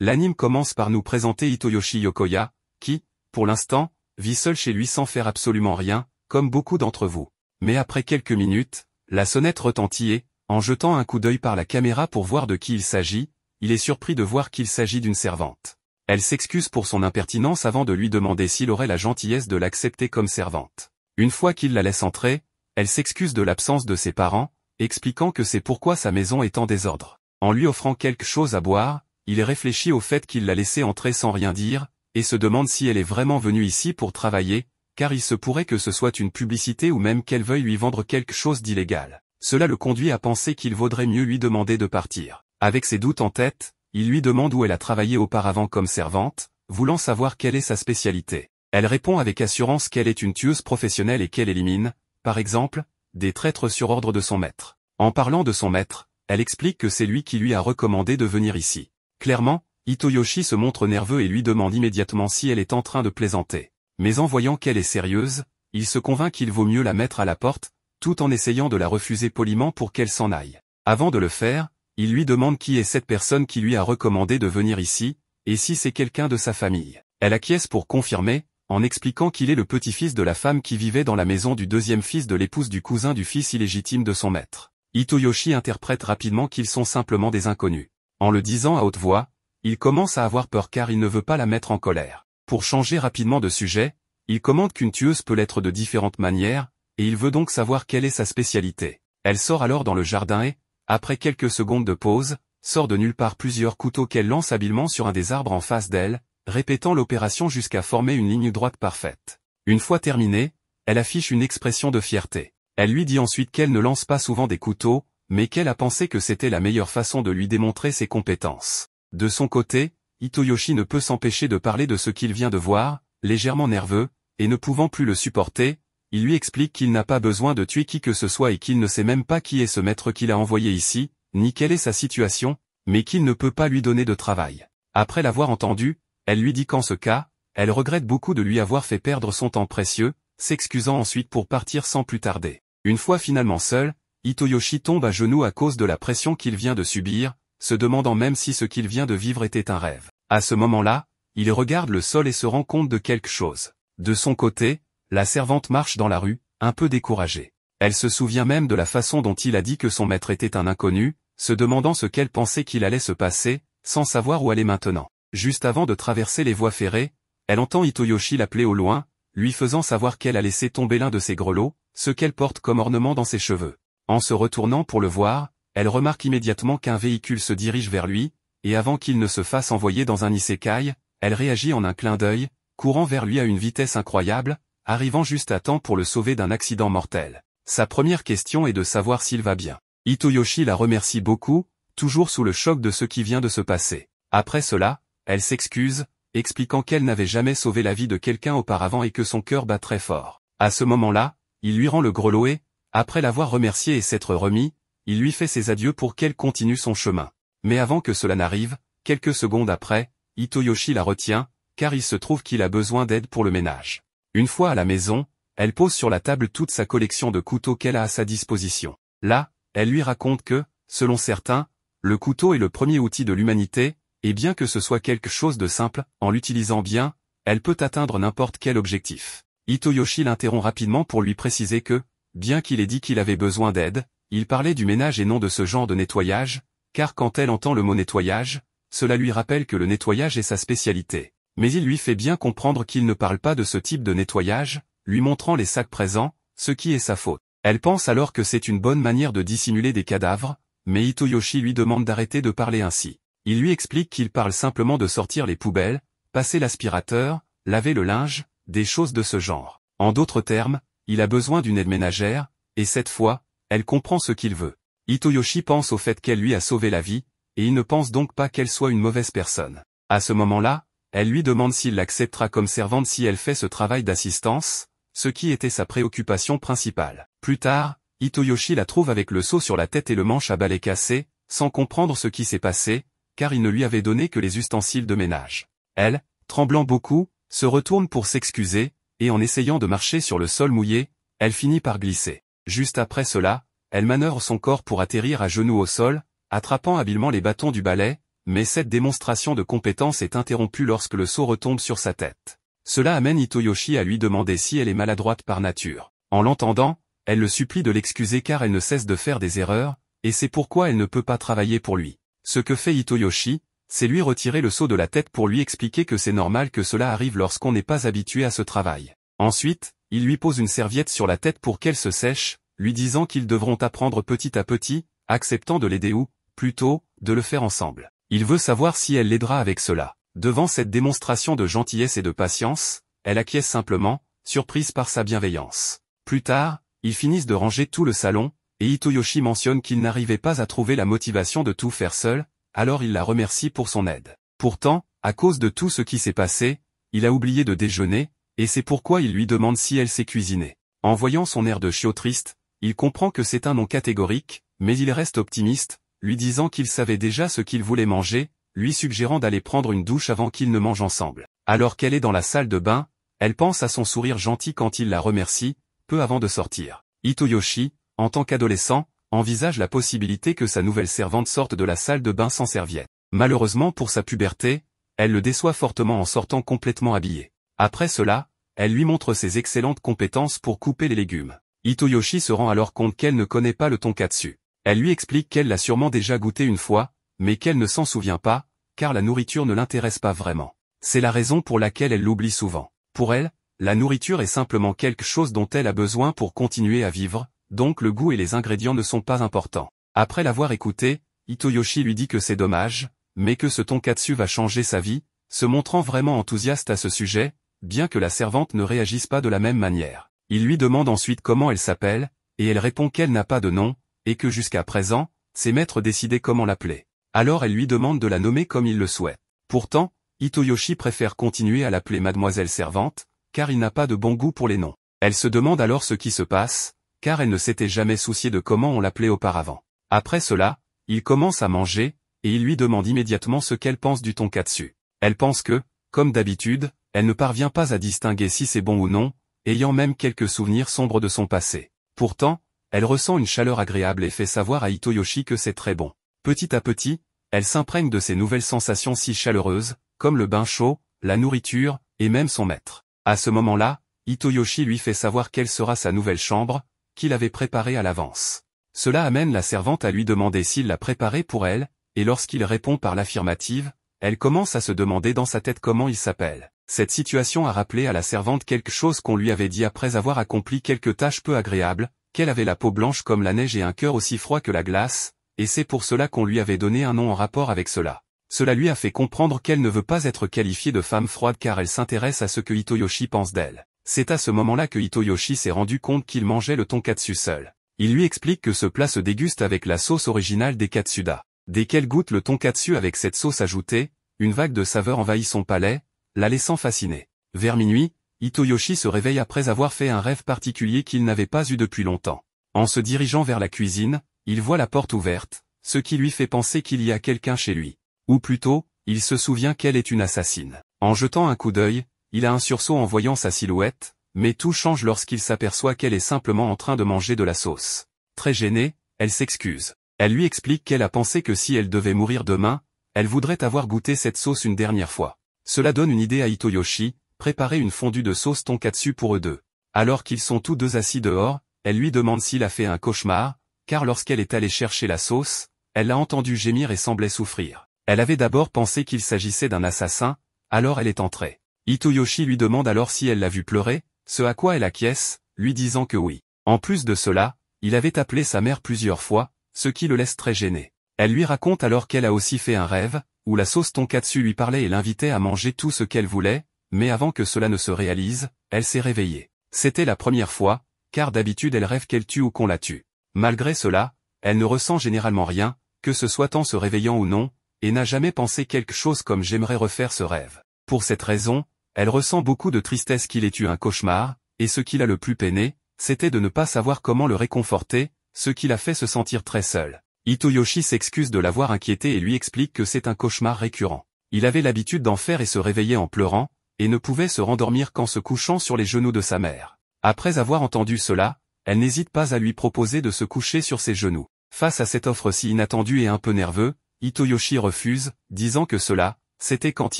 L'anime commence par nous présenter Hitoyoshi Yokoya, qui, pour l'instant, vit seul chez lui sans faire absolument rien, comme beaucoup d'entre vous. Mais après quelques minutes, la sonnette retentit et, en jetant un coup d'œil par la caméra pour voir de qui il s'agit, il est surpris de voir qu'il s'agit d'une servante. Elle s'excuse pour son impertinence avant de lui demander s'il aurait la gentillesse de l'accepter comme servante. Une fois qu'il la laisse entrer, elle s'excuse de l'absence de ses parents, expliquant que c'est pourquoi sa maison est en désordre. En lui offrant quelque chose à boire, il réfléchit au fait qu'il l'a laissée entrer sans rien dire, et se demande si elle est vraiment venue ici pour travailler, car il se pourrait que ce soit une publicité ou même qu'elle veuille lui vendre quelque chose d'illégal. Cela le conduit à penser qu'il vaudrait mieux lui demander de partir. Avec ses doutes en tête, il lui demande où elle a travaillé auparavant comme servante, voulant savoir quelle est sa spécialité. Elle répond avec assurance qu'elle est une tueuse professionnelle et qu'elle élimine, par exemple, des traîtres sur ordre de son maître. En parlant de son maître, elle explique que c'est lui qui lui a recommandé de venir ici. Clairement, Hitoyoshi se montre nerveux et lui demande immédiatement si elle est en train de plaisanter. Mais en voyant qu'elle est sérieuse, il se convainc qu'il vaut mieux la mettre à la porte, tout en essayant de la refuser poliment pour qu'elle s'en aille. Avant de le faire, il lui demande qui est cette personne qui lui a recommandé de venir ici, et si c'est quelqu'un de sa famille. Elle acquiesce pour confirmer, en expliquant qu'il est le petit-fils de la femme qui vivait dans la maison du deuxième fils de l'épouse du cousin du fils illégitime de son maître. Hitoyoshi interprète rapidement qu'ils sont simplement des inconnus. En le disant à haute voix, il commence à avoir peur car il ne veut pas la mettre en colère. Pour changer rapidement de sujet, il commente qu'une tueuse peut l'être de différentes manières, et il veut donc savoir quelle est sa spécialité. Elle sort alors dans le jardin et, après quelques secondes de pause, sort de nulle part plusieurs couteaux qu'elle lance habilement sur un des arbres en face d'elle, répétant l'opération jusqu'à former une ligne droite parfaite. Une fois terminée, elle affiche une expression de fierté. Elle lui dit ensuite qu'elle ne lance pas souvent des couteaux, mais qu'elle a pensé que c'était la meilleure façon de lui démontrer ses compétences. De son côté, Hitoyoshi ne peut s'empêcher de parler de ce qu'il vient de voir, légèrement nerveux, et ne pouvant plus le supporter, il lui explique qu'il n'a pas besoin de tuer qui que ce soit et qu'il ne sait même pas qui est ce maître qu'il a envoyé ici, ni quelle est sa situation, mais qu'il ne peut pas lui donner de travail. Après l'avoir entendu, elle lui dit qu'en ce cas, elle regrette beaucoup de lui avoir fait perdre son temps précieux, s'excusant ensuite pour partir sans plus tarder. Une fois finalement seul, Hitoyoshi tombe à genoux à cause de la pression qu'il vient de subir, se demandant même si ce qu'il vient de vivre était un rêve. À ce moment-là, il regarde le sol et se rend compte de quelque chose. De son côté, la servante marche dans la rue, un peu découragée. Elle se souvient même de la façon dont il a dit que son maître était un inconnu, se demandant ce qu'elle pensait qu'il allait se passer, sans savoir où aller maintenant. Juste avant de traverser les voies ferrées, elle entend Hitoyoshi l'appeler au loin, lui faisant savoir qu'elle a laissé tomber l'un de ses grelots, ce qu'elle porte comme ornement dans ses cheveux. En se retournant pour le voir, elle remarque immédiatement qu'un véhicule se dirige vers lui, et avant qu'il ne se fasse envoyer dans un isekai, elle réagit en un clin d'œil, courant vers lui à une vitesse incroyable, arrivant juste à temps pour le sauver d'un accident mortel. Sa première question est de savoir s'il va bien. Hitoyoshi la remercie beaucoup, toujours sous le choc de ce qui vient de se passer. Après cela, elle s'excuse, expliquant qu'elle n'avait jamais sauvé la vie de quelqu'un auparavant et que son cœur bat très fort. À ce moment-là, il lui rend le grelot et, après l'avoir remercié et s'être remis, il lui fait ses adieux pour qu'elle continue son chemin. Mais avant que cela n'arrive, quelques secondes après, Hitoyoshi la retient, car il se trouve qu'il a besoin d'aide pour le ménage. Une fois à la maison, elle pose sur la table toute sa collection de couteaux qu'elle a à sa disposition. Là, elle lui raconte que, selon certains, le couteau est le premier outil de l'humanité, et bien que ce soit quelque chose de simple, en l'utilisant bien, elle peut atteindre n'importe quel objectif. Hitoyoshi l'interrompt rapidement pour lui préciser que, bien qu'il ait dit qu'il avait besoin d'aide, il parlait du ménage et non de ce genre de nettoyage, car quand elle entend le mot nettoyage, cela lui rappelle que le nettoyage est sa spécialité. Mais il lui fait bien comprendre qu'il ne parle pas de ce type de nettoyage, lui montrant les sacs présents, ce qui est sa faute. Elle pense alors que c'est une bonne manière de dissimuler des cadavres, mais Hitoyoshi lui demande d'arrêter de parler ainsi. Il lui explique qu'il parle simplement de sortir les poubelles, passer l'aspirateur, laver le linge, des choses de ce genre. En d'autres termes, il a besoin d'une aide ménagère, et cette fois, elle comprend ce qu'il veut. Hitoyoshi pense au fait qu'elle lui a sauvé la vie, et il ne pense donc pas qu'elle soit une mauvaise personne. À ce moment-là, elle lui demande s'il l'acceptera comme servante si elle fait ce travail d'assistance, ce qui était sa préoccupation principale. Plus tard, Hitoyoshi la trouve avec le seau sur la tête et le manche à balai cassé, sans comprendre ce qui s'est passé, car il ne lui avait donné que les ustensiles de ménage. Elle, tremblant beaucoup, se retourne pour s'excuser, et en essayant de marcher sur le sol mouillé, elle finit par glisser. Juste après cela, elle manœuvre son corps pour atterrir à genoux au sol, attrapant habilement les bâtons du balai, mais cette démonstration de compétence est interrompue lorsque le seau retombe sur sa tête. Cela amène Hitoyoshi à lui demander si elle est maladroite par nature. En l'entendant, elle le supplie de l'excuser car elle ne cesse de faire des erreurs, et c'est pourquoi elle ne peut pas travailler pour lui. Ce que fait Hitoyoshi, c'est lui retirer le seau de la tête pour lui expliquer que c'est normal que cela arrive lorsqu'on n'est pas habitué à ce travail. Ensuite, il lui pose une serviette sur la tête pour qu'elle se sèche, lui disant qu'ils devront apprendre petit à petit, acceptant de l'aider ou, plutôt, de le faire ensemble. Il veut savoir si elle l'aidera avec cela. Devant cette démonstration de gentillesse et de patience, elle acquiesce simplement, surprise par sa bienveillance. Plus tard, ils finissent de ranger tout le salon, et Hitoyoshi mentionne qu'il n'arrivait pas à trouver la motivation de tout faire seul, alors il la remercie pour son aide. Pourtant, à cause de tout ce qui s'est passé, il a oublié de déjeuner, et c'est pourquoi il lui demande si elle sait cuisiner. En voyant son air de chiot triste, il comprend que c'est un non catégorique, mais il reste optimiste, lui disant qu'il savait déjà ce qu'il voulait manger, lui suggérant d'aller prendre une douche avant qu'ils ne mangent ensemble. Alors qu'elle est dans la salle de bain, elle pense à son sourire gentil quand il la remercie, peu avant de sortir. Hitoyoshi, en tant qu'adolescent, envisage la possibilité que sa nouvelle servante sorte de la salle de bain sans serviette. Malheureusement pour sa puberté, elle le déçoit fortement en sortant complètement habillée. Après cela, elle lui montre ses excellentes compétences pour couper les légumes. Hitoyoshi se rend alors compte qu'elle ne connaît pas le tonkatsu. Elle lui explique qu'elle l'a sûrement déjà goûté une fois, mais qu'elle ne s'en souvient pas, car la nourriture ne l'intéresse pas vraiment. C'est la raison pour laquelle elle l'oublie souvent. Pour elle, la nourriture est simplement quelque chose dont elle a besoin pour continuer à vivre, donc le goût et les ingrédients ne sont pas importants. Après l'avoir écouté, Hitoyoshi lui dit que c'est dommage, mais que ce tonkatsu va changer sa vie, se montrant vraiment enthousiaste à ce sujet, bien que la servante ne réagisse pas de la même manière. Il lui demande ensuite comment elle s'appelle, et elle répond qu'elle n'a pas de nom, et que jusqu'à présent, ses maîtres décidaient comment l'appeler. Alors elle lui demande de la nommer comme il le souhaite. Pourtant, Hitoyoshi préfère continuer à l'appeler Mademoiselle Servante, car il n'a pas de bon goût pour les noms. Elle se demande alors ce qui se passe, car elle ne s'était jamais souciée de comment on l'appelait auparavant. Après cela, il commence à manger, et il lui demande immédiatement ce qu'elle pense du tonkatsu. Elle pense que, comme d'habitude, elle ne parvient pas à distinguer si c'est bon ou non, ayant même quelques souvenirs sombres de son passé. Pourtant, elle ressent une chaleur agréable et fait savoir à Hitoyoshi que c'est très bon. Petit à petit, elle s'imprègne de ces nouvelles sensations si chaleureuses, comme le bain chaud, la nourriture, et même son maître. À ce moment-là, Hitoyoshi lui fait savoir quelle sera sa nouvelle chambre, qu'il avait préparée à l'avance. Cela amène la servante à lui demander s'il l'a préparée pour elle, et lorsqu'il répond par l'affirmative, elle commence à se demander dans sa tête comment il s'appelle. Cette situation a rappelé à la servante quelque chose qu'on lui avait dit après avoir accompli quelques tâches peu agréables, qu'elle avait la peau blanche comme la neige et un cœur aussi froid que la glace, et c'est pour cela qu'on lui avait donné un nom en rapport avec cela. Cela lui a fait comprendre qu'elle ne veut pas être qualifiée de femme froide car elle s'intéresse à ce que Hitoyoshi pense d'elle. C'est à ce moment-là que Hitoyoshi s'est rendu compte qu'il mangeait le tonkatsu seul. Il lui explique que ce plat se déguste avec la sauce originale des Katsuda. Dès qu'elle goûte le tonkatsu avec cette sauce ajoutée, une vague de saveur envahit son palais, la laissant fascinée. Vers minuit, Hitoyoshi se réveille après avoir fait un rêve particulier qu'il n'avait pas eu depuis longtemps. En se dirigeant vers la cuisine, il voit la porte ouverte, ce qui lui fait penser qu'il y a quelqu'un chez lui. Ou plutôt, il se souvient qu'elle est une assassine. En jetant un coup d'œil, il a un sursaut en voyant sa silhouette, mais tout change lorsqu'il s'aperçoit qu'elle est simplement en train de manger de la sauce. Très gênée, elle s'excuse. Elle lui explique qu'elle a pensé que si elle devait mourir demain, elle voudrait avoir goûté cette sauce une dernière fois. Cela donne une idée à Hitoyoshi, préparer une fondue de sauce tonkatsu pour eux deux. Alors qu'ils sont tous deux assis dehors, elle lui demande s'il a fait un cauchemar, car lorsqu'elle est allée chercher la sauce, elle l'a entendu gémir et semblait souffrir. Elle avait d'abord pensé qu'il s'agissait d'un assassin, alors elle est entrée. Hitoyoshi lui demande alors si elle l'a vu pleurer, ce à quoi elle acquiesce, lui disant que oui. En plus de cela, il avait appelé sa mère plusieurs fois, ce qui le laisse très gêné. Elle lui raconte alors qu'elle a aussi fait un rêve, où la sauce tonkatsu lui parlait et l'invitait à manger tout ce qu'elle voulait, mais avant que cela ne se réalise, elle s'est réveillée. C'était la première fois, car d'habitude elle rêve qu'elle tue ou qu'on la tue. Malgré cela, elle ne ressent généralement rien, que ce soit en se réveillant ou non, et n'a jamais pensé quelque chose comme j'aimerais refaire ce rêve. Pour cette raison, elle ressent beaucoup de tristesse qu'il ait eu un cauchemar, et ce qui l'a le plus peiné, c'était de ne pas savoir comment le réconforter, ce qui l'a fait se sentir très seul. Hitoyoshi s'excuse de l'avoir inquiété et lui explique que c'est un cauchemar récurrent. Il avait l'habitude d'en faire et se réveillait en pleurant, et ne pouvait se rendormir qu'en se couchant sur les genoux de sa mère. Après avoir entendu cela, elle n'hésite pas à lui proposer de se coucher sur ses genoux. Face à cette offre si inattendue et un peu nerveux, Hitoyoshi refuse, disant que cela, c'était quand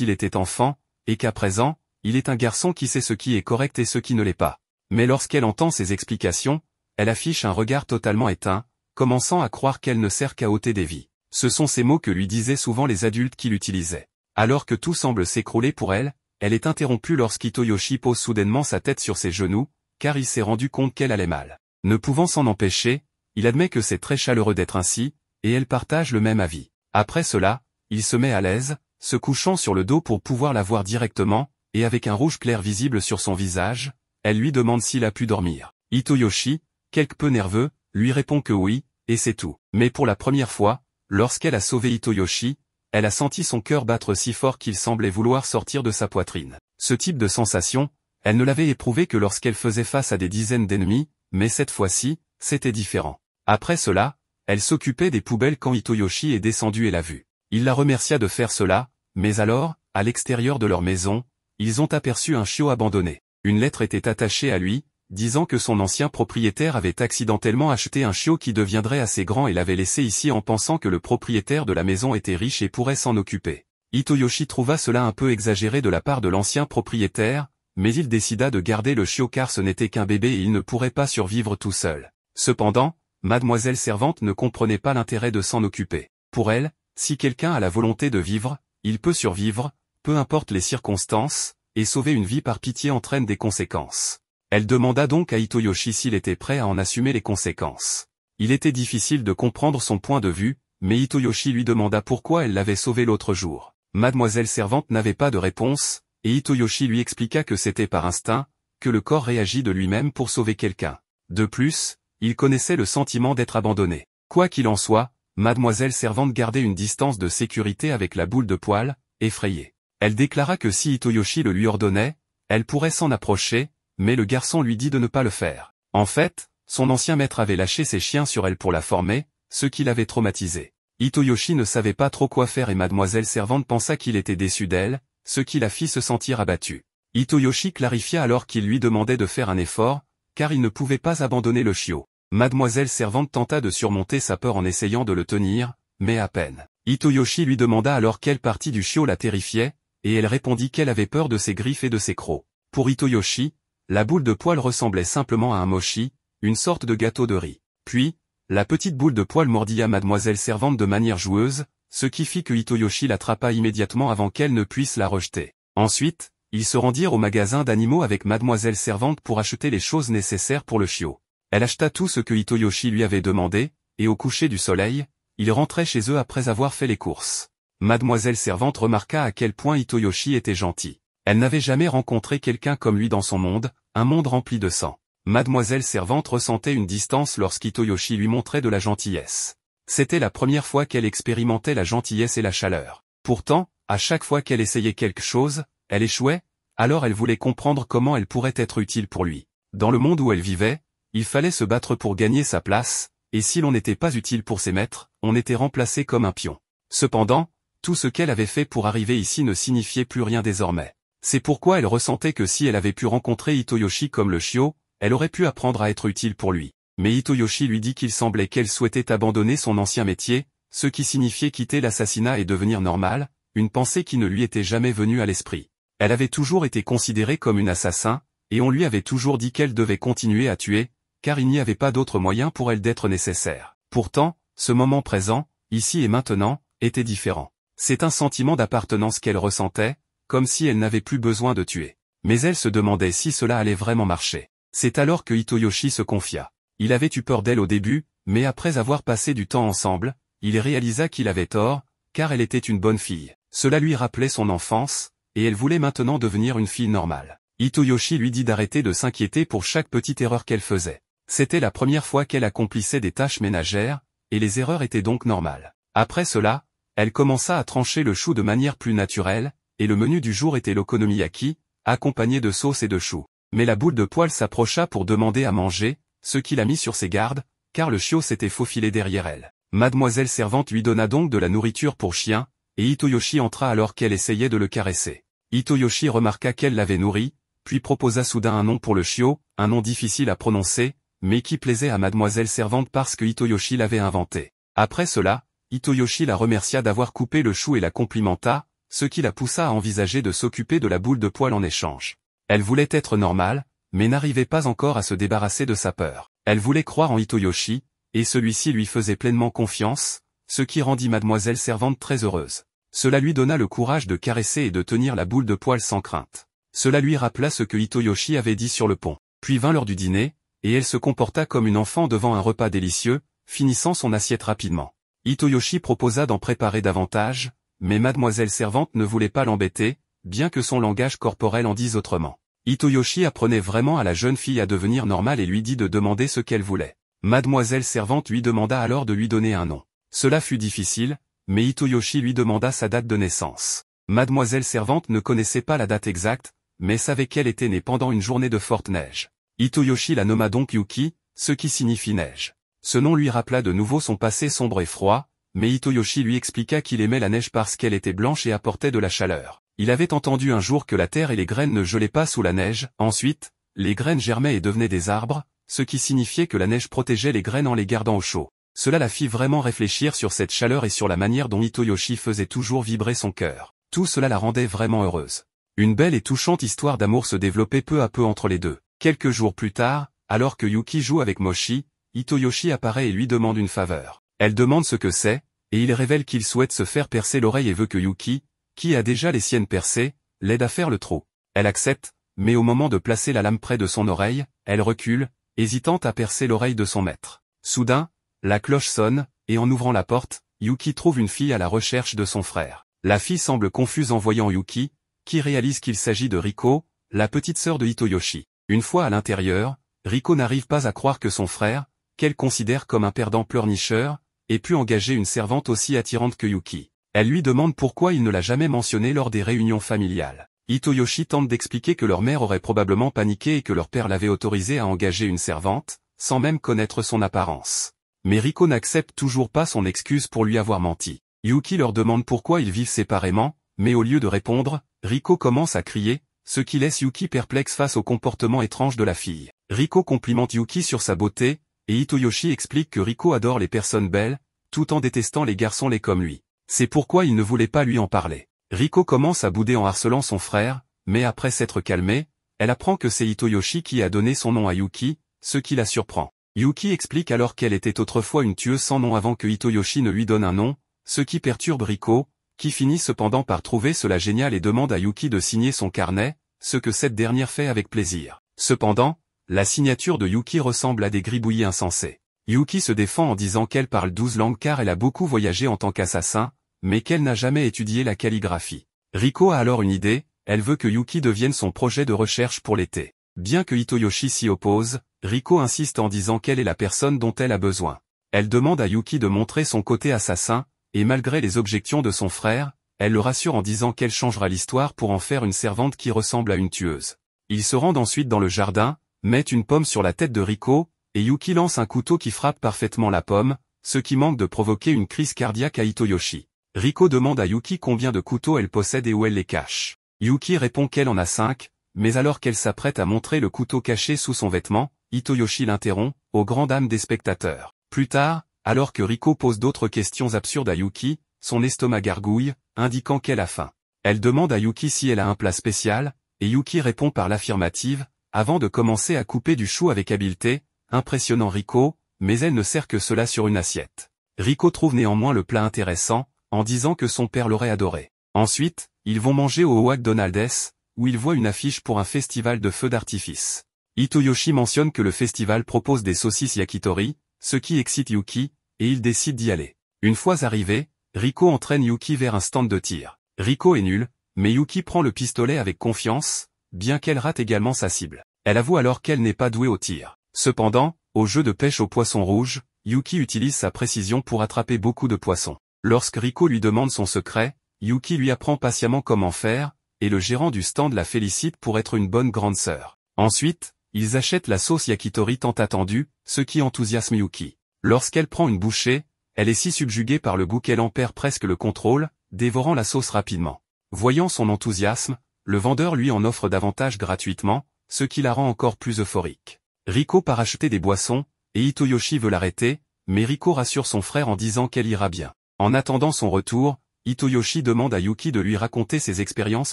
il était enfant, et qu'à présent, il est un garçon qui sait ce qui est correct et ce qui ne l'est pas. Mais lorsqu'elle entend ces explications, elle affiche un regard totalement éteint, commençant à croire qu'elle ne sert qu'à ôter des vies. Ce sont ces mots que lui disaient souvent les adultes qui l'utilisaient. Alors que tout semble s'écrouler pour elle, elle est interrompue lorsqu'Hitoyoshi pose soudainement sa tête sur ses genoux, car il s'est rendu compte qu'elle allait mal. Ne pouvant s'en empêcher, il admet que c'est très chaleureux d'être ainsi, et elle partage le même avis. Après cela, il se met à l'aise, se couchant sur le dos pour pouvoir la voir directement, et avec un rouge clair visible sur son visage, elle lui demande s'il a pu dormir. Hitoyoshi, quelque peu nerveux, lui répond que oui, et c'est tout. Mais pour la première fois, lorsqu'elle a sauvé Hitoyoshi, elle a senti son cœur battre si fort qu'il semblait vouloir sortir de sa poitrine. Ce type de sensation, elle ne l'avait éprouvé que lorsqu'elle faisait face à des dizaines d'ennemis, mais cette fois-ci, c'était différent. Après cela, elle s'occupait des poubelles quand Hitoyoshi est descendu et l'a vue. Il la remercia de faire cela, mais alors, à l'extérieur de leur maison, ils ont aperçu un chiot abandonné. Une lettre était attachée à lui, disant que son ancien propriétaire avait accidentellement acheté un chiot qui deviendrait assez grand et l'avait laissé ici en pensant que le propriétaire de la maison était riche et pourrait s'en occuper. Hitoyoshi trouva cela un peu exagéré de la part de l'ancien propriétaire, mais il décida de garder le chiot car ce n'était qu'un bébé et il ne pourrait pas survivre tout seul. Cependant, Mademoiselle Servante ne comprenait pas l'intérêt de s'en occuper. Pour elle, si quelqu'un a la volonté de vivre, il peut survivre, peu importe les circonstances, et sauver une vie par pitié entraîne des conséquences. Elle demanda donc à Hitoyoshi s'il était prêt à en assumer les conséquences. Il était difficile de comprendre son point de vue, mais Hitoyoshi lui demanda pourquoi elle l'avait sauvé l'autre jour. Mademoiselle Servante n'avait pas de réponse, et Hitoyoshi lui expliqua que c'était par instinct, que le corps réagit de lui-même pour sauver quelqu'un. De plus, il connaissait le sentiment d'être abandonné. Quoi qu'il en soit, Mademoiselle Servante gardait une distance de sécurité avec la boule de poil, effrayée. Elle déclara que si Hitoyoshi le lui ordonnait, elle pourrait s'en approcher, mais le garçon lui dit de ne pas le faire. En fait, son ancien maître avait lâché ses chiens sur elle pour la former, ce qui l'avait traumatisé. Hitoyoshi ne savait pas trop quoi faire et Mademoiselle Servante pensa qu'il était déçu d'elle, ce qui la fit se sentir abattue. Hitoyoshi clarifia alors qu'il lui demandait de faire un effort, car il ne pouvait pas abandonner le chiot. Mademoiselle Servante tenta de surmonter sa peur en essayant de le tenir, mais à peine. Hitoyoshi lui demanda alors quelle partie du chiot la terrifiait, et elle répondit qu'elle avait peur de ses griffes et de ses crocs. Pour Hitoyoshi, la boule de poil ressemblait simplement à un mochi, une sorte de gâteau de riz. Puis, la petite boule de poil mordilla Mademoiselle Servante de manière joueuse, ce qui fit que Hitoyoshi l'attrapa immédiatement avant qu'elle ne puisse la rejeter. Ensuite, ils se rendirent au magasin d'animaux avec Mademoiselle Servante pour acheter les choses nécessaires pour le chiot. Elle acheta tout ce que Hitoyoshi lui avait demandé, et au coucher du soleil, ils rentraient chez eux après avoir fait les courses. Mademoiselle Servante remarqua à quel point Hitoyoshi était gentil. Elle n'avait jamais rencontré quelqu'un comme lui dans son monde, un monde rempli de sang. Mademoiselle Servante ressentait une distance lorsqu'Hitoyoshi lui montrait de la gentillesse. C'était la première fois qu'elle expérimentait la gentillesse et la chaleur. Pourtant, à chaque fois qu'elle essayait quelque chose, elle échouait, alors elle voulait comprendre comment elle pourrait être utile pour lui. Dans le monde où elle vivait, il fallait se battre pour gagner sa place, et si l'on n'était pas utile pour ses maîtres, on était remplacé comme un pion. Cependant, tout ce qu'elle avait fait pour arriver ici ne signifiait plus rien désormais. C'est pourquoi elle ressentait que si elle avait pu rencontrer Hitoyoshi comme le chiot, elle aurait pu apprendre à être utile pour lui. Mais Hitoyoshi lui dit qu'il semblait qu'elle souhaitait abandonner son ancien métier, ce qui signifiait quitter l'assassinat et devenir normale, une pensée qui ne lui était jamais venue à l'esprit. Elle avait toujours été considérée comme une assassin, et on lui avait toujours dit qu'elle devait continuer à tuer, car il n'y avait pas d'autre moyen pour elle d'être nécessaire. Pourtant, ce moment présent, ici et maintenant, était différent. C'est un sentiment d'appartenance qu'elle ressentait, comme si elle n'avait plus besoin de tuer. Mais elle se demandait si cela allait vraiment marcher. C'est alors que Hitoyoshi se confia. Il avait eu peur d'elle au début, mais après avoir passé du temps ensemble, il réalisa qu'il avait tort, car elle était une bonne fille. Cela lui rappelait son enfance, et elle voulait maintenant devenir une fille normale. Hitoyoshi lui dit d'arrêter de s'inquiéter pour chaque petite erreur qu'elle faisait. C'était la première fois qu'elle accomplissait des tâches ménagères, et les erreurs étaient donc normales. Après cela, elle commença à trancher le chou de manière plus naturelle, et le menu du jour était l'okonomiyaki, accompagné de sauce et de choux. Mais la boule de poil s'approcha pour demander à manger, ce qui la mit sur ses gardes, car le chiot s'était faufilé derrière elle. Mademoiselle Servante lui donna donc de la nourriture pour chien, et Hitoyoshi entra alors qu'elle essayait de le caresser. Hitoyoshi remarqua qu'elle l'avait nourri, puis proposa soudain un nom pour le chiot, un nom difficile à prononcer, mais qui plaisait à Mademoiselle Servante parce que Hitoyoshi l'avait inventé. Après cela, Hitoyoshi la remercia d'avoir coupé le chou et la complimenta, ce qui la poussa à envisager de s'occuper de la boule de poil en échange. Elle voulait être normale, mais n'arrivait pas encore à se débarrasser de sa peur. Elle voulait croire en Hitoyoshi, et celui-ci lui faisait pleinement confiance, ce qui rendit mademoiselle servante très heureuse. Cela lui donna le courage de caresser et de tenir la boule de poil sans crainte. Cela lui rappela ce que Hitoyoshi avait dit sur le pont. Puis vint l'heure du dîner, et elle se comporta comme une enfant devant un repas délicieux, finissant son assiette rapidement. Hitoyoshi proposa d'en préparer davantage, mais mademoiselle servante ne voulait pas l'embêter, bien que son langage corporel en dise autrement. Hitoyoshi apprenait vraiment à la jeune fille à devenir normale et lui dit de demander ce qu'elle voulait. Mademoiselle servante lui demanda alors de lui donner un nom. Cela fut difficile, mais Hitoyoshi lui demanda sa date de naissance. Mademoiselle servante ne connaissait pas la date exacte, mais savait qu'elle était née pendant une journée de forte neige. Hitoyoshi la nomma donc Yuki, ce qui signifie neige. Ce nom lui rappela de nouveau son passé sombre et froid, mais Hitoyoshi lui expliqua qu'il aimait la neige parce qu'elle était blanche et apportait de la chaleur. Il avait entendu un jour que la terre et les graines ne gelaient pas sous la neige. Ensuite, les graines germaient et devenaient des arbres, ce qui signifiait que la neige protégeait les graines en les gardant au chaud. Cela la fit vraiment réfléchir sur cette chaleur et sur la manière dont Hitoyoshi faisait toujours vibrer son cœur. Tout cela la rendait vraiment heureuse. Une belle et touchante histoire d'amour se développait peu à peu entre les deux. Quelques jours plus tard, alors que Yuki joue avec Mochi, Hitoyoshi apparaît et lui demande une faveur. Elle demande ce que c'est, et il révèle qu'il souhaite se faire percer l'oreille et veut que Yuki, qui a déjà les siennes percées, l'aide à faire le trou. Elle accepte, mais au moment de placer la lame près de son oreille, elle recule, hésitant à percer l'oreille de son maître. Soudain, la cloche sonne, et en ouvrant la porte, Yuki trouve une fille à la recherche de son frère. La fille semble confuse en voyant Yuki, qui réalise qu'il s'agit de Riko, la petite sœur de Hitoyoshi. Une fois à l'intérieur, Riko n'arrive pas à croire que son frère, qu'elle considère comme un perdant pleurnicheur, ait pu engager une servante aussi attirante que Yuki. Elle lui demande pourquoi il ne l'a jamais mentionné lors des réunions familiales. Hitoyoshi tente d'expliquer que leur mère aurait probablement paniqué et que leur père l'avait autorisé à engager une servante, sans même connaître son apparence. Mais Riko n'accepte toujours pas son excuse pour lui avoir menti. Yuki leur demande pourquoi ils vivent séparément, mais au lieu de répondre, Riko commence à crier, ce qui laisse Yuki perplexe face au comportement étrange de la fille. Riko complimente Yuki sur sa beauté, et Hitoyoshi explique que Riko adore les personnes belles, tout en détestant les garçons laids comme lui. C'est pourquoi il ne voulait pas lui en parler. Riko commence à bouder en harcelant son frère, mais après s'être calmée, elle apprend que c'est Hitoyoshi qui a donné son nom à Yuki, ce qui la surprend. Yuki explique alors qu'elle était autrefois une tueuse sans nom avant que Hitoyoshi ne lui donne un nom, ce qui perturbe Riko, qui finit cependant par trouver cela génial et demande à Yuki de signer son carnet, ce que cette dernière fait avec plaisir. Cependant, la signature de Yuki ressemble à des gribouillis insensés. Yuki se défend en disant qu'elle parle 12 langues car elle a beaucoup voyagé en tant qu'assassin, mais qu'elle n'a jamais étudié la calligraphie. Riko a alors une idée, elle veut que Yuki devienne son projet de recherche pour l'été. Bien que Hitoyoshi s'y oppose, Riko insiste en disant qu'elle est la personne dont elle a besoin. Elle demande à Yuki de montrer son côté assassin, et malgré les objections de son frère, elle le rassure en disant qu'elle changera l'histoire pour en faire une servante qui ressemble à une tueuse. Ils se rendent ensuite dans le jardin, mettent une pomme sur la tête de Riko, et Yuki lance un couteau qui frappe parfaitement la pomme, ce qui manque de provoquer une crise cardiaque à Hitoyoshi. Riko demande à Yuki combien de couteaux elle possède et où elle les cache. Yuki répond qu'elle en a 5, mais alors qu'elle s'apprête à montrer le couteau caché sous son vêtement, Hitoyoshi l'interrompt, aux grandes dames des spectateurs. Plus tard, alors que Riko pose d'autres questions absurdes à Yuki, son estomac gargouille, indiquant qu'elle a faim. Elle demande à Yuki si elle a un plat spécial, et Yuki répond par l'affirmative, avant de commencer à couper du chou avec habileté, impressionnant Riko, mais elle ne sert que cela sur une assiette. Riko trouve néanmoins le plat intéressant, en disant que son père l'aurait adoré. Ensuite, ils vont manger au McDonald's, où ils voient une affiche pour un festival de feux d'artifice. Hitoyoshi mentionne que le festival propose des saucisses yakitori, ce qui excite Yuki, et il décide d'y aller. Une fois arrivé, Riko entraîne Yuki vers un stand de tir. Riko est nul, mais Yuki prend le pistolet avec confiance, bien qu'elle rate également sa cible. Elle avoue alors qu'elle n'est pas douée au tir. Cependant, au jeu de pêche au poisson rouge, Yuki utilise sa précision pour attraper beaucoup de poissons. Lorsque Riko lui demande son secret, Yuki lui apprend patiemment comment faire, et le gérant du stand la félicite pour être une bonne grande sœur. Ensuite, ils achètent la sauce yakitori tant attendue, ce qui enthousiasme Yuki. Lorsqu'elle prend une bouchée, elle est si subjuguée par le goût qu'elle en perd presque le contrôle, dévorant la sauce rapidement. Voyant son enthousiasme, le vendeur lui en offre davantage gratuitement, ce qui la rend encore plus euphorique. Riko part acheter des boissons, et Hitoyoshi veut l'arrêter, mais Riko rassure son frère en disant qu'elle ira bien. En attendant son retour, Hitoyoshi demande à Yuki de lui raconter ses expériences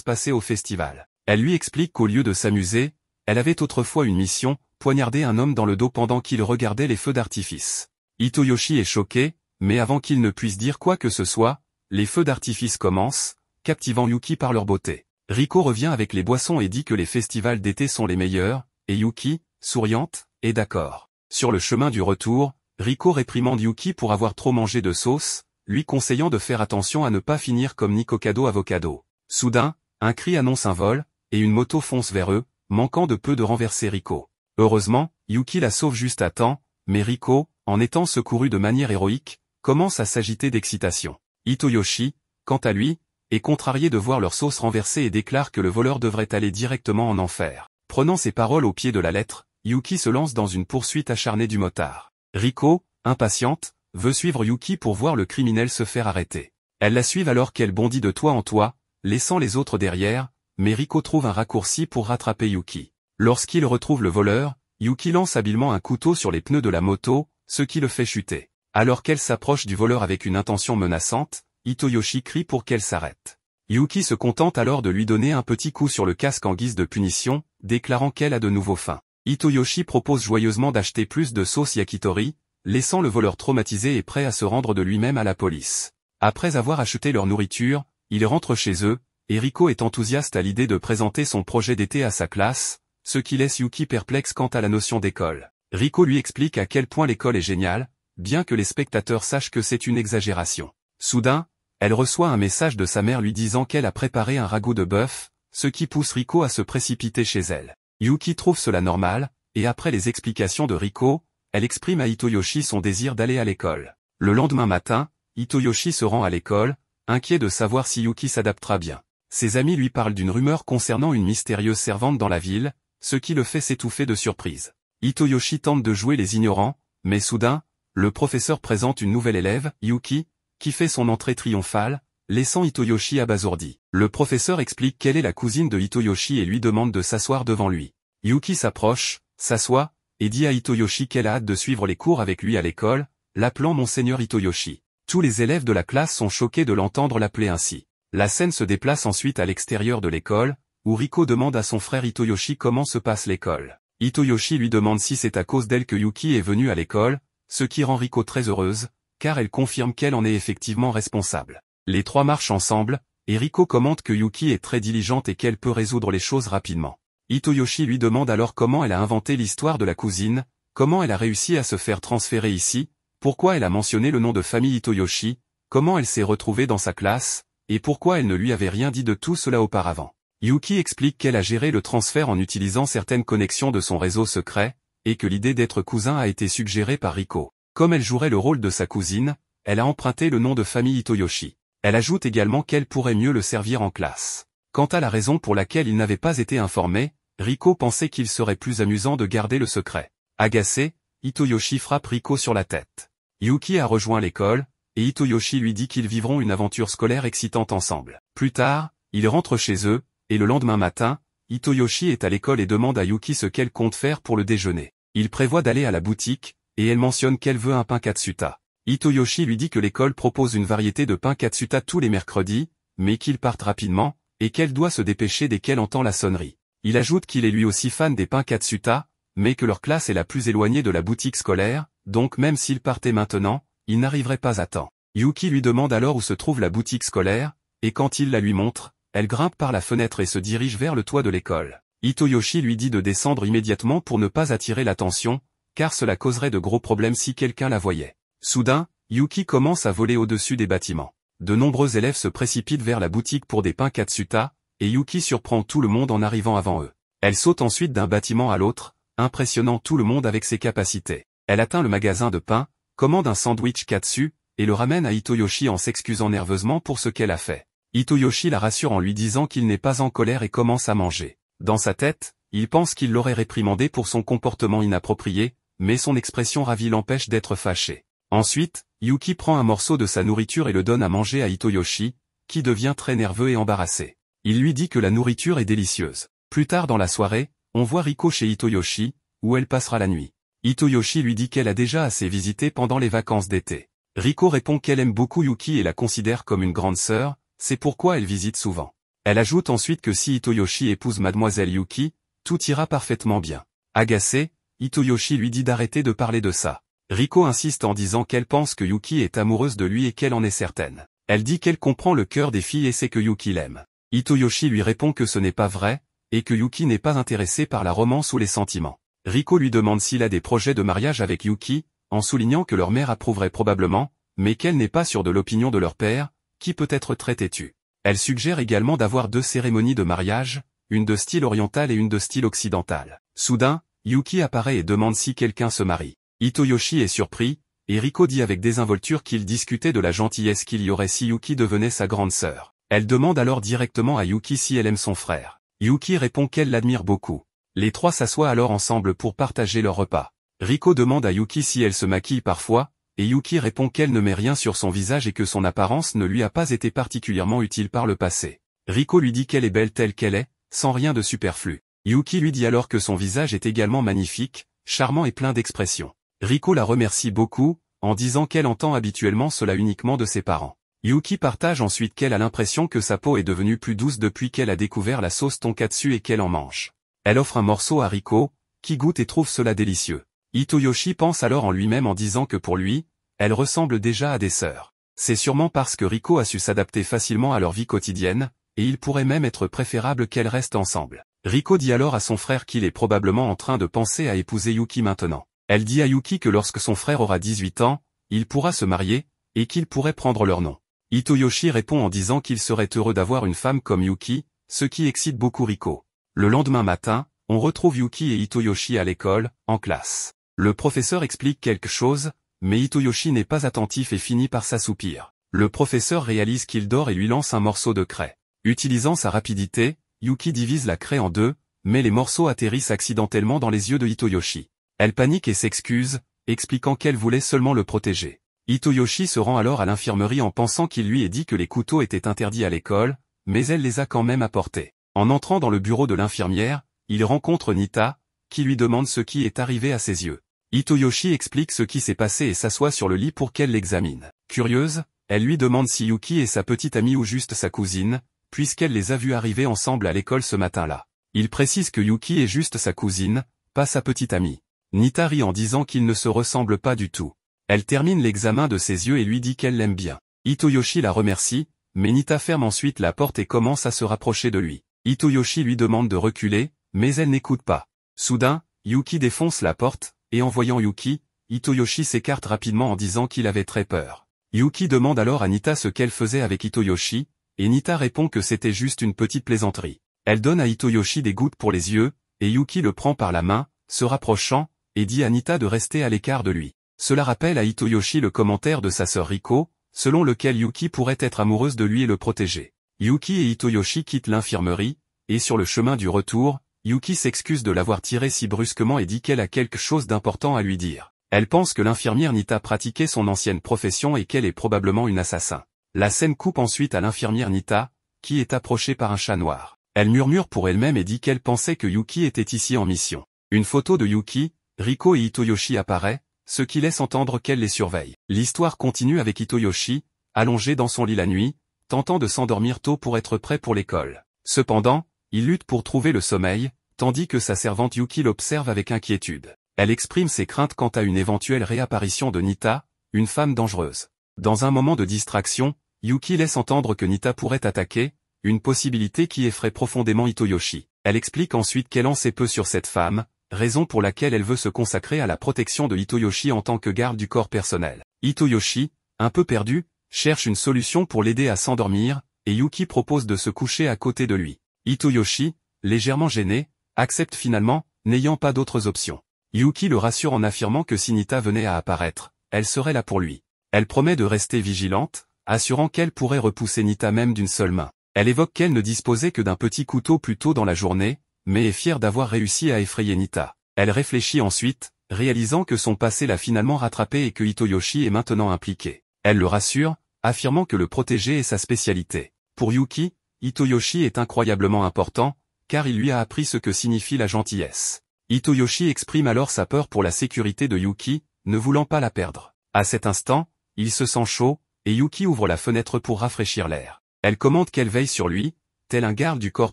passées au festival. Elle lui explique qu'au lieu de s'amuser, elle avait autrefois une mission, poignarder un homme dans le dos pendant qu'il regardait les feux d'artifice. Hitoyoshi est choqué, mais avant qu'il ne puisse dire quoi que ce soit, les feux d'artifice commencent, captivant Yuki par leur beauté. Riko revient avec les boissons et dit que les festivals d'été sont les meilleurs, et Yuki, souriante, est d'accord. Sur le chemin du retour, Riko réprimande Yuki pour avoir trop mangé de sauce, lui conseillant de faire attention à ne pas finir comme Nikocado Avocado. Soudain, un cri annonce un vol, et une moto fonce vers eux, manquant de peu de renverser Riko. Heureusement, Yuki la sauve juste à temps, mais Riko, en étant secouru de manière héroïque, commence à s'agiter d'excitation. Hitoyoshi, quant à lui, est contrarié de voir leur sauce renversée et déclare que le voleur devrait aller directement en enfer. Prenant ses paroles au pied de la lettre, Yuki se lance dans une poursuite acharnée du motard. Riko, impatiente, veut suivre Yuki pour voir le criminel se faire arrêter. Elle la suit alors qu'elle bondit de toit en toit, laissant les autres derrière, mais Riko trouve un raccourci pour rattraper Yuki. Lorsqu'il retrouve le voleur, Yuki lance habilement un couteau sur les pneus de la moto, ce qui le fait chuter. Alors qu'elle s'approche du voleur avec une intention menaçante, Hitoyoshi crie pour qu'elle s'arrête. Yuki se contente alors de lui donner un petit coup sur le casque en guise de punition, déclarant qu'elle a de nouveau faim. Hitoyoshi propose joyeusement d'acheter plus de sauce yakitori, laissant le voleur traumatisé et prêt à se rendre de lui-même à la police. Après avoir acheté leur nourriture, ils rentrent chez eux, et Riko est enthousiaste à l'idée de présenter son projet d'été à sa classe, ce qui laisse Yuki perplexe quant à la notion d'école. Riko lui explique à quel point l'école est géniale, bien que les spectateurs sachent que c'est une exagération. Soudain, elle reçoit un message de sa mère lui disant qu'elle a préparé un ragoût de bœuf, ce qui pousse Riko à se précipiter chez elle. Yuki trouve cela normal, et après les explications de Riko, elle exprime à Hitoyoshi son désir d'aller à l'école. Le lendemain matin, Hitoyoshi se rend à l'école, inquiet de savoir si Yuki s'adaptera bien. Ses amis lui parlent d'une rumeur concernant une mystérieuse servante dans la ville, ce qui le fait s'étouffer de surprise. Hitoyoshi tente de jouer les ignorants, mais soudain, le professeur présente une nouvelle élève, Yuki, qui fait son entrée triomphale, laissant Hitoyoshi abasourdi. Le professeur explique qu'elle est la cousine de Hitoyoshi et lui demande de s'asseoir devant lui. Yuki s'approche, s'assoit, et dit à Hitoyoshi qu'elle a hâte de suivre les cours avec lui à l'école, l'appelant Monseigneur Hitoyoshi. Tous les élèves de la classe sont choqués de l'entendre l'appeler ainsi. La scène se déplace ensuite à l'extérieur de l'école, où Riko demande à son frère Hitoyoshi comment se passe l'école. Hitoyoshi lui demande si c'est à cause d'elle que Yuki est venue à l'école, ce qui rend Riko très heureuse, car elle confirme qu'elle en est effectivement responsable. Les trois marchent ensemble, et Riko commente que Yuki est très diligente et qu'elle peut résoudre les choses rapidement. Hitoyoshi lui demande alors comment elle a inventé l'histoire de la cousine, comment elle a réussi à se faire transférer ici, pourquoi elle a mentionné le nom de famille Hitoyoshi, comment elle s'est retrouvée dans sa classe, et pourquoi elle ne lui avait rien dit de tout cela auparavant. Yuki explique qu'elle a géré le transfert en utilisant certaines connexions de son réseau secret, et que l'idée d'être cousin a été suggérée par Riko. Comme elle jouerait le rôle de sa cousine, elle a emprunté le nom de famille Hitoyoshi. Elle ajoute également qu'elle pourrait mieux le servir en classe. Quant à la raison pour laquelle il n'avait pas été informé, Riko pensait qu'il serait plus amusant de garder le secret. Agacé, Hitoyoshi frappe Riko sur la tête. Yuki a rejoint l'école, et Hitoyoshi lui dit qu'ils vivront une aventure scolaire excitante ensemble. Plus tard, ils rentrent chez eux, et le lendemain matin, Hitoyoshi est à l'école et demande à Yuki ce qu'elle compte faire pour le déjeuner. Il prévoit d'aller à la boutique, et elle mentionne qu'elle veut un pain katsuta. Hitoyoshi lui dit que l'école propose une variété de pain katsuta tous les mercredis, mais qu'ils partent rapidement, et qu'elle doit se dépêcher dès qu'elle entend la sonnerie. Il ajoute qu'il est lui aussi fan des pains katsuta, mais que leur classe est la plus éloignée de la boutique scolaire, donc même s'ils partaient maintenant, ils n'arriveraient pas à temps. Yuki lui demande alors où se trouve la boutique scolaire, et quand il la lui montre, elle grimpe par la fenêtre et se dirige vers le toit de l'école. Hitoyoshi lui dit de descendre immédiatement pour ne pas attirer l'attention, car cela causerait de gros problèmes si quelqu'un la voyait. Soudain, Yuki commence à voler au-dessus des bâtiments. De nombreux élèves se précipitent vers la boutique pour des pains katsuta, et Yuki surprend tout le monde en arrivant avant eux. Elle saute ensuite d'un bâtiment à l'autre, impressionnant tout le monde avec ses capacités. Elle atteint le magasin de pain, commande un sandwich katsu, et le ramène à Hitoyoshi en s'excusant nerveusement pour ce qu'elle a fait. Hitoyoshi la rassure en lui disant qu'il n'est pas en colère et commence à manger. Dans sa tête, il pense qu'il l'aurait réprimandé pour son comportement inapproprié, mais son expression ravie l'empêche d'être fâché. Ensuite, Yuki prend un morceau de sa nourriture et le donne à manger à Hitoyoshi, qui devient très nerveux et embarrassé. Il lui dit que la nourriture est délicieuse. Plus tard dans la soirée, on voit Riko chez Hitoyoshi, où elle passera la nuit. Hitoyoshi lui dit qu'elle a déjà assez visité pendant les vacances d'été. Riko répond qu'elle aime beaucoup Yuki et la considère comme une grande sœur, c'est pourquoi elle visite souvent. Elle ajoute ensuite que si Hitoyoshi épouse mademoiselle Yuki, tout ira parfaitement bien. Agacé, Hitoyoshi lui dit d'arrêter de parler de ça. Riko insiste en disant qu'elle pense que Yuki est amoureuse de lui et qu'elle en est certaine. Elle dit qu'elle comprend le cœur des filles et sait que Yuki l'aime. Hitoyoshi lui répond que ce n'est pas vrai, et que Yuki n'est pas intéressé par la romance ou les sentiments. Riko lui demande s'il a des projets de mariage avec Yuki, en soulignant que leur mère approuverait probablement, mais qu'elle n'est pas sûre de l'opinion de leur père, qui peut être très têtu. Elle suggère également d'avoir 2 cérémonies de mariage, une de style oriental et une de style occidental. Soudain, Yuki apparaît et demande si quelqu'un se marie. Hitoyoshi est surpris, et Riko dit avec désinvolture qu'il discutait de la gentillesse qu'il y aurait si Yuki devenait sa grande sœur. Elle demande alors directement à Yuki si elle aime son frère. Yuki répond qu'elle l'admire beaucoup. Les trois s'assoient alors ensemble pour partager leur repas. Riko demande à Yuki si elle se maquille parfois, et Yuki répond qu'elle ne met rien sur son visage et que son apparence ne lui a pas été particulièrement utile par le passé. Riko lui dit qu'elle est belle telle qu'elle est, sans rien de superflu. Yuki lui dit alors que son visage est également magnifique, charmant et plein d'expression. Riko la remercie beaucoup, en disant qu'elle entend habituellement cela uniquement de ses parents. Yuki partage ensuite qu'elle a l'impression que sa peau est devenue plus douce depuis qu'elle a découvert la sauce tonkatsu et qu'elle en mange. Elle offre un morceau à Riko, qui goûte et trouve cela délicieux. Hitoyoshi pense alors en lui-même en disant que pour lui, elle ressemble déjà à des sœurs. C'est sûrement parce que Riko a su s'adapter facilement à leur vie quotidienne, et il pourrait même être préférable qu'elles restent ensemble. Riko dit alors à son frère qu'il est probablement en train de penser à épouser Yuki maintenant. Elle dit à Yuki que lorsque son frère aura 18 ans, il pourra se marier, et qu'il pourrait prendre leur nom. Hitoyoshi répond en disant qu'il serait heureux d'avoir une femme comme Yuki, ce qui excite beaucoup Riko. Le lendemain matin, on retrouve Yuki et Hitoyoshi à l'école, en classe. Le professeur explique quelque chose, mais Hitoyoshi n'est pas attentif et finit par s'assoupir. Le professeur réalise qu'il dort et lui lance un morceau de craie. Utilisant sa rapidité, Yuki divise la craie en deux, mais les morceaux atterrissent accidentellement dans les yeux de Hitoyoshi. Elle panique et s'excuse, expliquant qu'elle voulait seulement le protéger. Hitoyoshi se rend alors à l'infirmerie en pensant qu'il lui ait dit que les couteaux étaient interdits à l'école, mais elle les a quand même apportés. En entrant dans le bureau de l'infirmière, il rencontre Nita, qui lui demande ce qui est arrivé à ses yeux. Hitoyoshi explique ce qui s'est passé et s'assoit sur le lit pour qu'elle l'examine. Curieuse, elle lui demande si Yuki est sa petite amie ou juste sa cousine, puisqu'elle les a vus arriver ensemble à l'école ce matin-là. Il précise que Yuki est juste sa cousine, pas sa petite amie. Nita rit en disant qu'ils ne se ressemblent pas du tout. Elle termine l'examen de ses yeux et lui dit qu'elle l'aime bien. Hitoyoshi la remercie, mais Nita ferme ensuite la porte et commence à se rapprocher de lui. Hitoyoshi lui demande de reculer, mais elle n'écoute pas. Soudain, Yuki défonce la porte, et en voyant Yuki, Hitoyoshi s'écarte rapidement en disant qu'il avait très peur. Yuki demande alors à Nita ce qu'elle faisait avec Hitoyoshi, et Nita répond que c'était juste une petite plaisanterie. Elle donne à Hitoyoshi des gouttes pour les yeux, et Yuki le prend par la main, se rapprochant, et dit à Nita de rester à l'écart de lui. Cela rappelle à Hitoyoshi le commentaire de sa sœur Riko, selon lequel Yuki pourrait être amoureuse de lui et le protéger. Yuki et Hitoyoshi quittent l'infirmerie, et sur le chemin du retour, Yuki s'excuse de l'avoir tiré si brusquement et dit qu'elle a quelque chose d'important à lui dire. Elle pense que l'infirmière Nita pratiquait son ancienne profession et qu'elle est probablement une assassin. La scène coupe ensuite à l'infirmière Nita, qui est approchée par un chat noir. Elle murmure pour elle-même et dit qu'elle pensait que Yuki était ici en mission. Une photo de Yuki, Riko et Hitoyoshi apparaît, ce qui laisse entendre qu'elle les surveille. L'histoire continue avec Hitoyoshi, allongé dans son lit la nuit, tentant de s'endormir tôt pour être prêt pour l'école. Cependant, il lutte pour trouver le sommeil, tandis que sa servante Yuki l'observe avec inquiétude. Elle exprime ses craintes quant à une éventuelle réapparition de Nita, une femme dangereuse. Dans un moment de distraction, Yuki laisse entendre que Nita pourrait attaquer, une possibilité qui effraie profondément Hitoyoshi. Elle explique ensuite qu'elle en sait peu sur cette femme, raison pour laquelle elle veut se consacrer à la protection de Hitoyoshi en tant que garde du corps personnel. Hitoyoshi, un peu perdu, cherche une solution pour l'aider à s'endormir, et Yuki propose de se coucher à côté de lui. Hitoyoshi, légèrement gêné, accepte finalement, n'ayant pas d'autres options. Yuki le rassure en affirmant que si Nita venait à apparaître, elle serait là pour lui. Elle promet de rester vigilante, assurant qu'elle pourrait repousser Nita même d'une seule main. Elle évoque qu'elle ne disposait que d'un petit couteau plus tôt dans la journée, mais est fière d'avoir réussi à effrayer Nita. Elle réfléchit ensuite, réalisant que son passé l'a finalement rattrapé et que Hitoyoshi est maintenant impliqué. Elle le rassure, affirmant que le protéger est sa spécialité. Pour Yuki, Hitoyoshi est incroyablement important, car il lui a appris ce que signifie la gentillesse. Hitoyoshi exprime alors sa peur pour la sécurité de Yuki, ne voulant pas la perdre. À cet instant, il se sent chaud, et Yuki ouvre la fenêtre pour rafraîchir l'air. Elle commande qu'elle veille sur lui, tel un garde du corps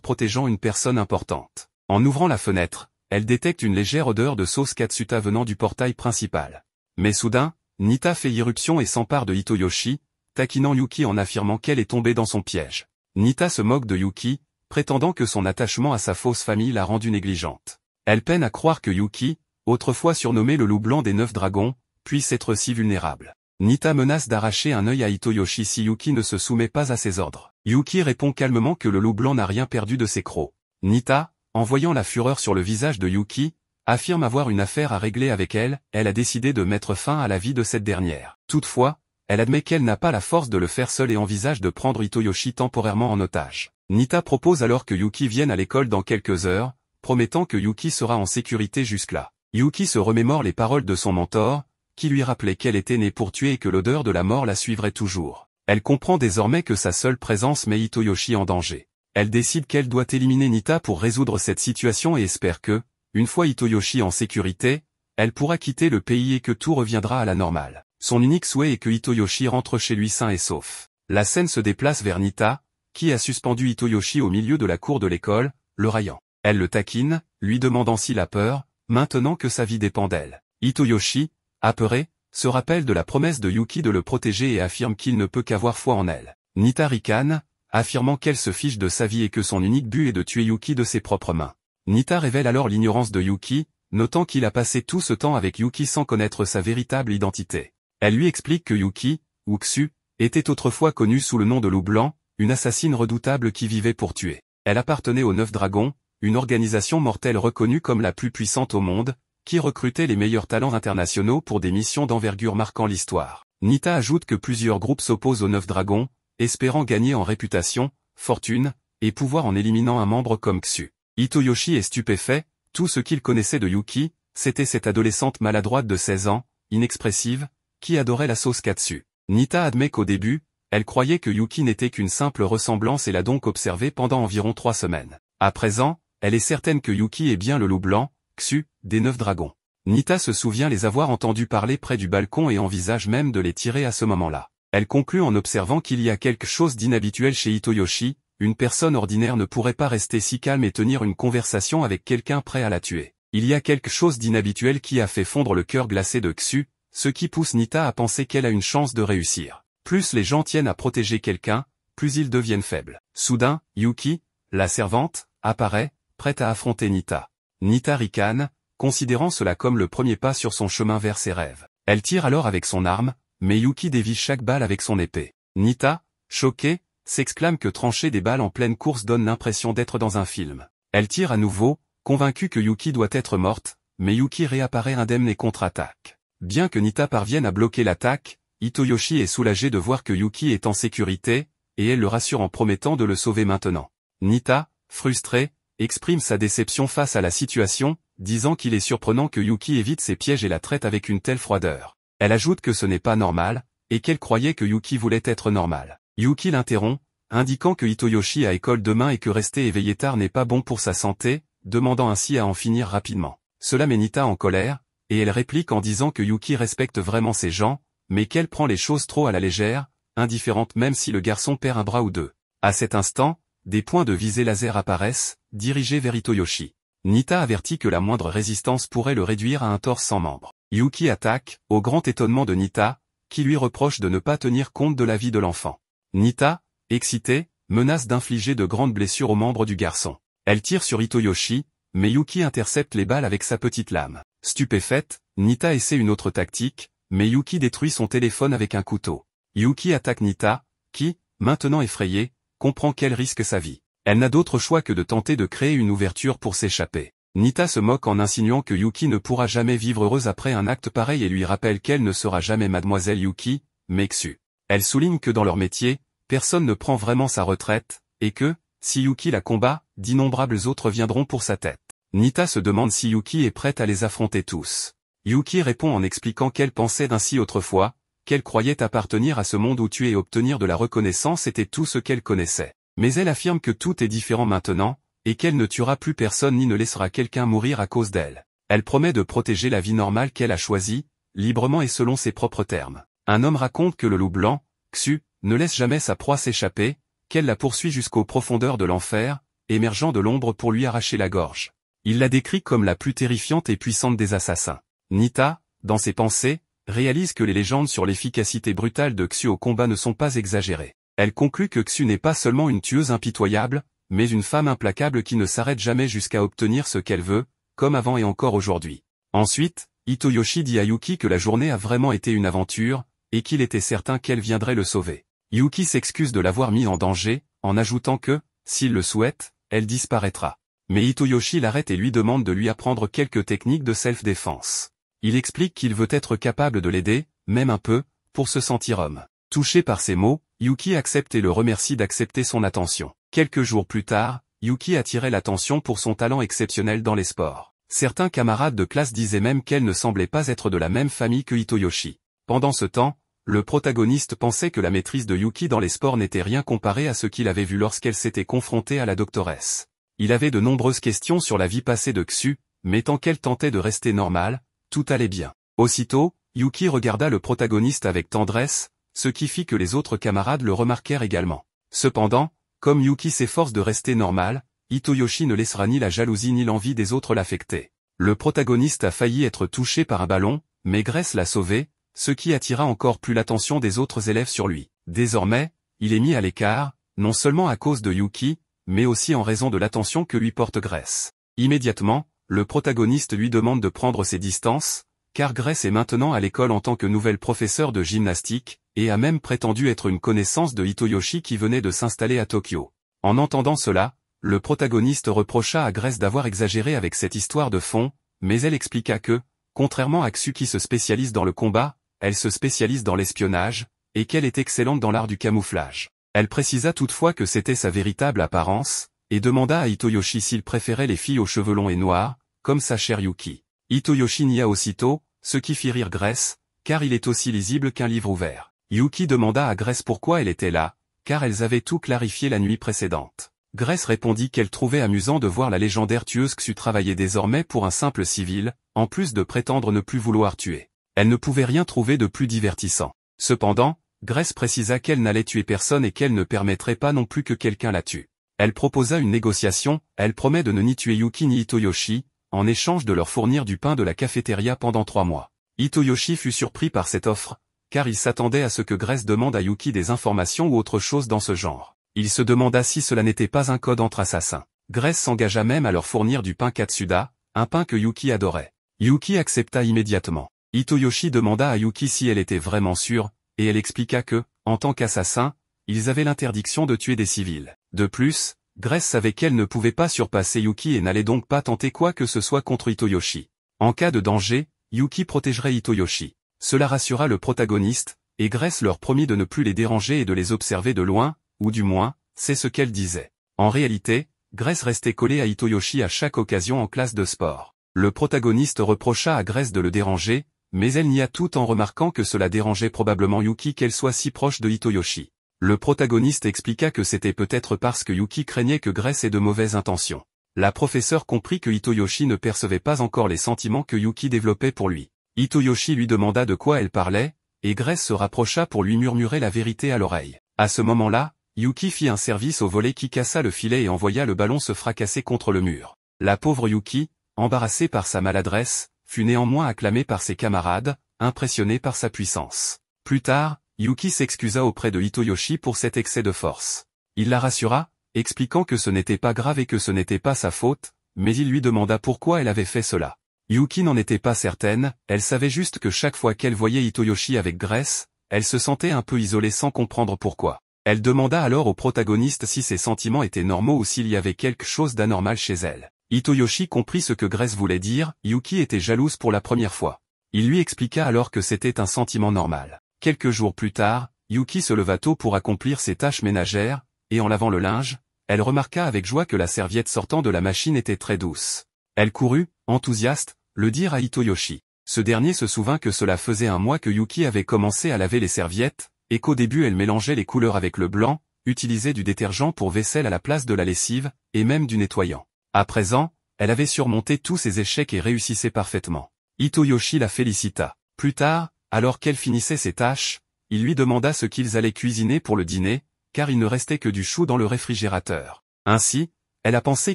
protégeant une personne importante. En ouvrant la fenêtre, elle détecte une légère odeur de sauce katsuta venant du portail principal. Mais soudain, Nita fait irruption et s'empare de Hitoyoshi, taquinant Yuki en affirmant qu'elle est tombée dans son piège. Nita se moque de Yuki, prétendant que son attachement à sa fausse famille l'a rendue négligente. Elle peine à croire que Yuki, autrefois surnommé le loup blanc des 9 dragons, puisse être si vulnérable. Nita menace d'arracher un œil à Hitoyoshi si Yuki ne se soumet pas à ses ordres. Yuki répond calmement que le loup blanc n'a rien perdu de ses crocs. Nita, en voyant la fureur sur le visage de Yuki, affirme avoir une affaire à régler avec elle. Elle a décidé de mettre fin à la vie de cette dernière. Toutefois, elle admet qu'elle n'a pas la force de le faire seule et envisage de prendre Hitoyoshi temporairement en otage. Nita propose alors que Yuki vienne à l'école dans quelques heures, promettant que Yuki sera en sécurité jusque-là. Yuki se remémore les paroles de son mentor, qui lui rappelait qu'elle était née pour tuer et que l'odeur de la mort la suivrait toujours. Elle comprend désormais que sa seule présence met Hitoyoshi en danger. Elle décide qu'elle doit éliminer Nita pour résoudre cette situation et espère que, une fois Hitoyoshi en sécurité, elle pourra quitter le pays et que tout reviendra à la normale. Son unique souhait est que Hitoyoshi rentre chez lui sain et sauf. La scène se déplace vers Nita, qui a suspendu Hitoyoshi au milieu de la cour de l'école, le raillant. Elle le taquine, lui demandant s'il a peur, maintenant que sa vie dépend d'elle. Hitoyoshi, apeuré, se rappelle de la promesse de Yuki de le protéger et affirme qu'il ne peut qu'avoir foi en elle. Nita ricane, affirmant qu'elle se fiche de sa vie et que son unique but est de tuer Yuki de ses propres mains. Nita révèle alors l'ignorance de Yuki, notant qu'il a passé tout ce temps avec Yuki sans connaître sa véritable identité. Elle lui explique que Yuki, ou Xu, était autrefois connue sous le nom de Loup Blanc, une assassine redoutable qui vivait pour tuer. Elle appartenait aux 9 dragons, une organisation mortelle reconnue comme la plus puissante au monde, qui recrutait les meilleurs talents internationaux pour des missions d'envergure marquant l'histoire. Nita ajoute que plusieurs groupes s'opposent aux 9 dragons, espérant gagner en réputation, fortune, et pouvoir en éliminant un membre comme Xu. Hitoyoshi est stupéfait, tout ce qu'il connaissait de Yuki, c'était cette adolescente maladroite de 16 ans, inexpressive, qui adorait la sauce katsu. Nita admet qu'au début, elle croyait que Yuki n'était qu'une simple ressemblance et l'a donc observé pendant environ 3 semaines. À présent, elle est certaine que Yuki est bien le loup blanc, Xu, des 9 dragons. Nita se souvient les avoir entendus parler près du balcon et envisage même de les tirer à ce moment-là. Elle conclut en observant qu'il y a quelque chose d'inhabituel chez Hitoyoshi, une personne ordinaire ne pourrait pas rester si calme et tenir une conversation avec quelqu'un prêt à la tuer. Il y a quelque chose d'inhabituel qui a fait fondre le cœur glacé de Xu, ce qui pousse Nita à penser qu'elle a une chance de réussir. Plus les gens tiennent à protéger quelqu'un, plus ils deviennent faibles. Soudain, Yuki, la servante, apparaît, prête à affronter Nita. Nita ricane, considérant cela comme le premier pas sur son chemin vers ses rêves. Elle tire alors avec son arme, mais Yuki dévie chaque balle avec son épée. Nita, choquée, s'exclame que trancher des balles en pleine course donne l'impression d'être dans un film. Elle tire à nouveau, convaincue que Yuki doit être morte, mais Yuki réapparaît indemne et contre-attaque. Bien que Nita parvienne à bloquer l'attaque, Hitoyoshi est soulagée de voir que Yuki est en sécurité, et elle le rassure en promettant de le sauver maintenant. Nita, frustrée, exprime sa déception face à la situation, disant qu'il est surprenant que Yuki évite ses pièges et la traite avec une telle froideur. Elle ajoute que ce n'est pas normal, et qu'elle croyait que Yuki voulait être normal. Yuki l'interrompt, indiquant que Hitoyoshi a école demain et que rester éveillé tard n'est pas bon pour sa santé, demandant ainsi à en finir rapidement. Cela met Nita en colère, et elle réplique en disant que Yuki respecte vraiment ses gens, mais qu'elle prend les choses trop à la légère, indifférente même si le garçon perd un bras ou deux. À cet instant, des points de visée laser apparaissent, dirigés vers Hitoyoshi. Nita avertit que la moindre résistance pourrait le réduire à un torse sans membre. Yuki attaque, au grand étonnement de Nita, qui lui reproche de ne pas tenir compte de la vie de l'enfant. Nita, excitée, menace d'infliger de grandes blessures aux membres du garçon. Elle tire sur Hitoyoshi, mais Yuki intercepte les balles avec sa petite lame. Stupéfaite, Nita essaie une autre tactique, mais Yuki détruit son téléphone avec un couteau. Yuki attaque Nita, qui, maintenant effrayée, comprend qu'elle risque sa vie. Elle n'a d'autre choix que de tenter de créer une ouverture pour s'échapper. Nita se moque en insinuant que Yuki ne pourra jamais vivre heureuse après un acte pareil et lui rappelle qu'elle ne sera jamais mademoiselle Yuki, mais Xu. Elle souligne que dans leur métier, personne ne prend vraiment sa retraite, et que, si Yuki la combat, d'innombrables autres viendront pour sa tête. Nita se demande si Yuki est prête à les affronter tous. Yuki répond en expliquant qu'elle pensait ainsi autrefois, qu'elle croyait appartenir à ce monde où tuer et obtenir de la reconnaissance était tout ce qu'elle connaissait. Mais elle affirme que tout est différent maintenant, et qu'elle ne tuera plus personne ni ne laissera quelqu'un mourir à cause d'elle. Elle promet de protéger la vie normale qu'elle a choisie, librement et selon ses propres termes. Un homme raconte que le loup blanc, Xu, ne laisse jamais sa proie s'échapper, qu'elle la poursuit jusqu'aux profondeurs de l'enfer, émergeant de l'ombre pour lui arracher la gorge. Il la décrit comme la plus terrifiante et puissante des assassins. Nita, dans ses pensées, réalise que les légendes sur l'efficacité brutale de Xu au combat ne sont pas exagérées. Elle conclut que Xu n'est pas seulement une tueuse impitoyable, mais une femme implacable qui ne s'arrête jamais jusqu'à obtenir ce qu'elle veut, comme avant et encore aujourd'hui. Ensuite, Hitoyoshi dit à Yuki que la journée a vraiment été une aventure, et qu'il était certain qu'elle viendrait le sauver. Yuki s'excuse de l'avoir mis en danger, en ajoutant que, s'il le souhaite, elle disparaîtra. Mais Hitoyoshi l'arrête et lui demande de lui apprendre quelques techniques de self-défense. Il explique qu'il veut être capable de l'aider, même un peu, pour se sentir homme. Touché par ces mots, Yuki accepte et le remercie d'accepter son attention. Quelques jours plus tard, Yuki attirait l'attention pour son talent exceptionnel dans les sports. Certains camarades de classe disaient même qu'elle ne semblait pas être de la même famille que Hitoyoshi. Pendant ce temps, le protagoniste pensait que la maîtrise de Yuki dans les sports n'était rien comparé à ce qu'il avait vu lorsqu'elle s'était confrontée à la doctoresse. Il avait de nombreuses questions sur la vie passée de Xu, mais tant qu'elle tentait de rester normale, tout allait bien. Aussitôt, Yuki regarda le protagoniste avec tendresse, ce qui fit que les autres camarades le remarquèrent également. Cependant, comme Yuki s'efforce de rester normal, Hitoyoshi ne laissera ni la jalousie ni l'envie des autres l'affecter. Le protagoniste a failli être touché par un ballon, mais Grace l'a sauvé, ce qui attira encore plus l'attention des autres élèves sur lui. Désormais, il est mis à l'écart, non seulement à cause de Yuki, mais aussi en raison de l'attention que lui porte Grace. Immédiatement, le protagoniste lui demande de prendre ses distances, car Grace est maintenant à l'école en tant que nouvelle professeure de gymnastique, et a même prétendu être une connaissance de Hitoyoshi qui venait de s'installer à Tokyo. En entendant cela, le protagoniste reprocha à Grace d'avoir exagéré avec cette histoire de fond, mais elle expliqua que, contrairement à Xu qui se spécialise dans le combat, elle se spécialise dans l'espionnage, et qu'elle est excellente dans l'art du camouflage. Elle précisa toutefois que c'était sa véritable apparence, et demanda à Hitoyoshi s'il préférait les filles aux cheveux longs et noirs, comme sa chère Yuki. Hitoyoshi nia aussitôt, ce qui fit rire Grace, car il est aussi lisible qu'un livre ouvert. Yuki demanda à Grace pourquoi elle était là, car elles avaient tout clarifié la nuit précédente. Grace répondit qu'elle trouvait amusant de voir la légendaire tueuse Xu travailler désormais pour un simple civil, en plus de prétendre ne plus vouloir tuer. Elle ne pouvait rien trouver de plus divertissant. Cependant, Grace précisa qu'elle n'allait tuer personne et qu'elle ne permettrait pas non plus que quelqu'un la tue. Elle proposa une négociation, elle promet de ne ni tuer Yuki ni Hitoyoshi, en échange de leur fournir du pain de la cafétéria pendant 3 mois. Hitoyoshi fut surpris par cette offre, car il s'attendait à ce que Grace demande à Yuki des informations ou autre chose dans ce genre. Il se demanda si cela n'était pas un code entre assassins. Grace s'engagea même à leur fournir du pain Katsuda, un pain que Yuki adorait. Yuki accepta immédiatement. Hitoyoshi demanda à Yuki si elle était vraiment sûre, et elle expliqua que, en tant qu'assassin, ils avaient l'interdiction de tuer des civils. De plus, Grace savait qu'elle ne pouvait pas surpasser Yuki et n'allait donc pas tenter quoi que ce soit contre Hitoyoshi. En cas de danger, Yuki protégerait Hitoyoshi. Cela rassura le protagoniste, et Grace leur promit de ne plus les déranger et de les observer de loin, ou du moins, c'est ce qu'elle disait. En réalité, Grace restait collée à Hitoyoshi à chaque occasion en classe de sport. Le protagoniste reprocha à Grace de le déranger, mais elle nia tout en remarquant que cela dérangeait probablement Yuki qu'elle soit si proche de Hitoyoshi. Le protagoniste expliqua que c'était peut-être parce que Yuki craignait que Grace ait de mauvaises intentions. La professeure comprit que Hitoyoshi ne percevait pas encore les sentiments que Yuki développait pour lui. Hitoyoshi lui demanda de quoi elle parlait, et Grace se rapprocha pour lui murmurer la vérité à l'oreille. À ce moment-là, Yuki fit un service au volley qui cassa le filet et envoya le ballon se fracasser contre le mur. La pauvre Yuki, embarrassée par sa maladresse, fut néanmoins acclamée par ses camarades, impressionnée par sa puissance. Plus tard, Yuki s'excusa auprès de Hitoyoshi pour cet excès de force. Il la rassura, expliquant que ce n'était pas grave et que ce n'était pas sa faute, mais il lui demanda pourquoi elle avait fait cela. Yuki n'en était pas certaine, elle savait juste que chaque fois qu'elle voyait Hitoyoshi avec Grace, elle se sentait un peu isolée sans comprendre pourquoi. Elle demanda alors au protagoniste si ses sentiments étaient normaux ou s'il y avait quelque chose d'anormal chez elle. Hitoyoshi comprit ce que Grace voulait dire, Yuki était jalouse pour la première fois. Il lui expliqua alors que c'était un sentiment normal. Quelques jours plus tard, Yuki se leva tôt pour accomplir ses tâches ménagères, et en lavant le linge, elle remarqua avec joie que la serviette sortant de la machine était très douce. Elle courut, enthousiaste, le dire à Hitoyoshi. Ce dernier se souvint que cela faisait un mois que Yuki avait commencé à laver les serviettes, et qu'au début elle mélangeait les couleurs avec le blanc, utilisait du détergent pour vaisselle à la place de la lessive, et même du nettoyant. À présent, elle avait surmonté tous ses échecs et réussissait parfaitement. Hitoyoshi la félicita. Plus tard, Alors qu'elle finissait ses tâches, il lui demanda ce qu'ils allaient cuisiner pour le dîner, car il ne restait que du chou dans le réfrigérateur. Ainsi, elle a pensé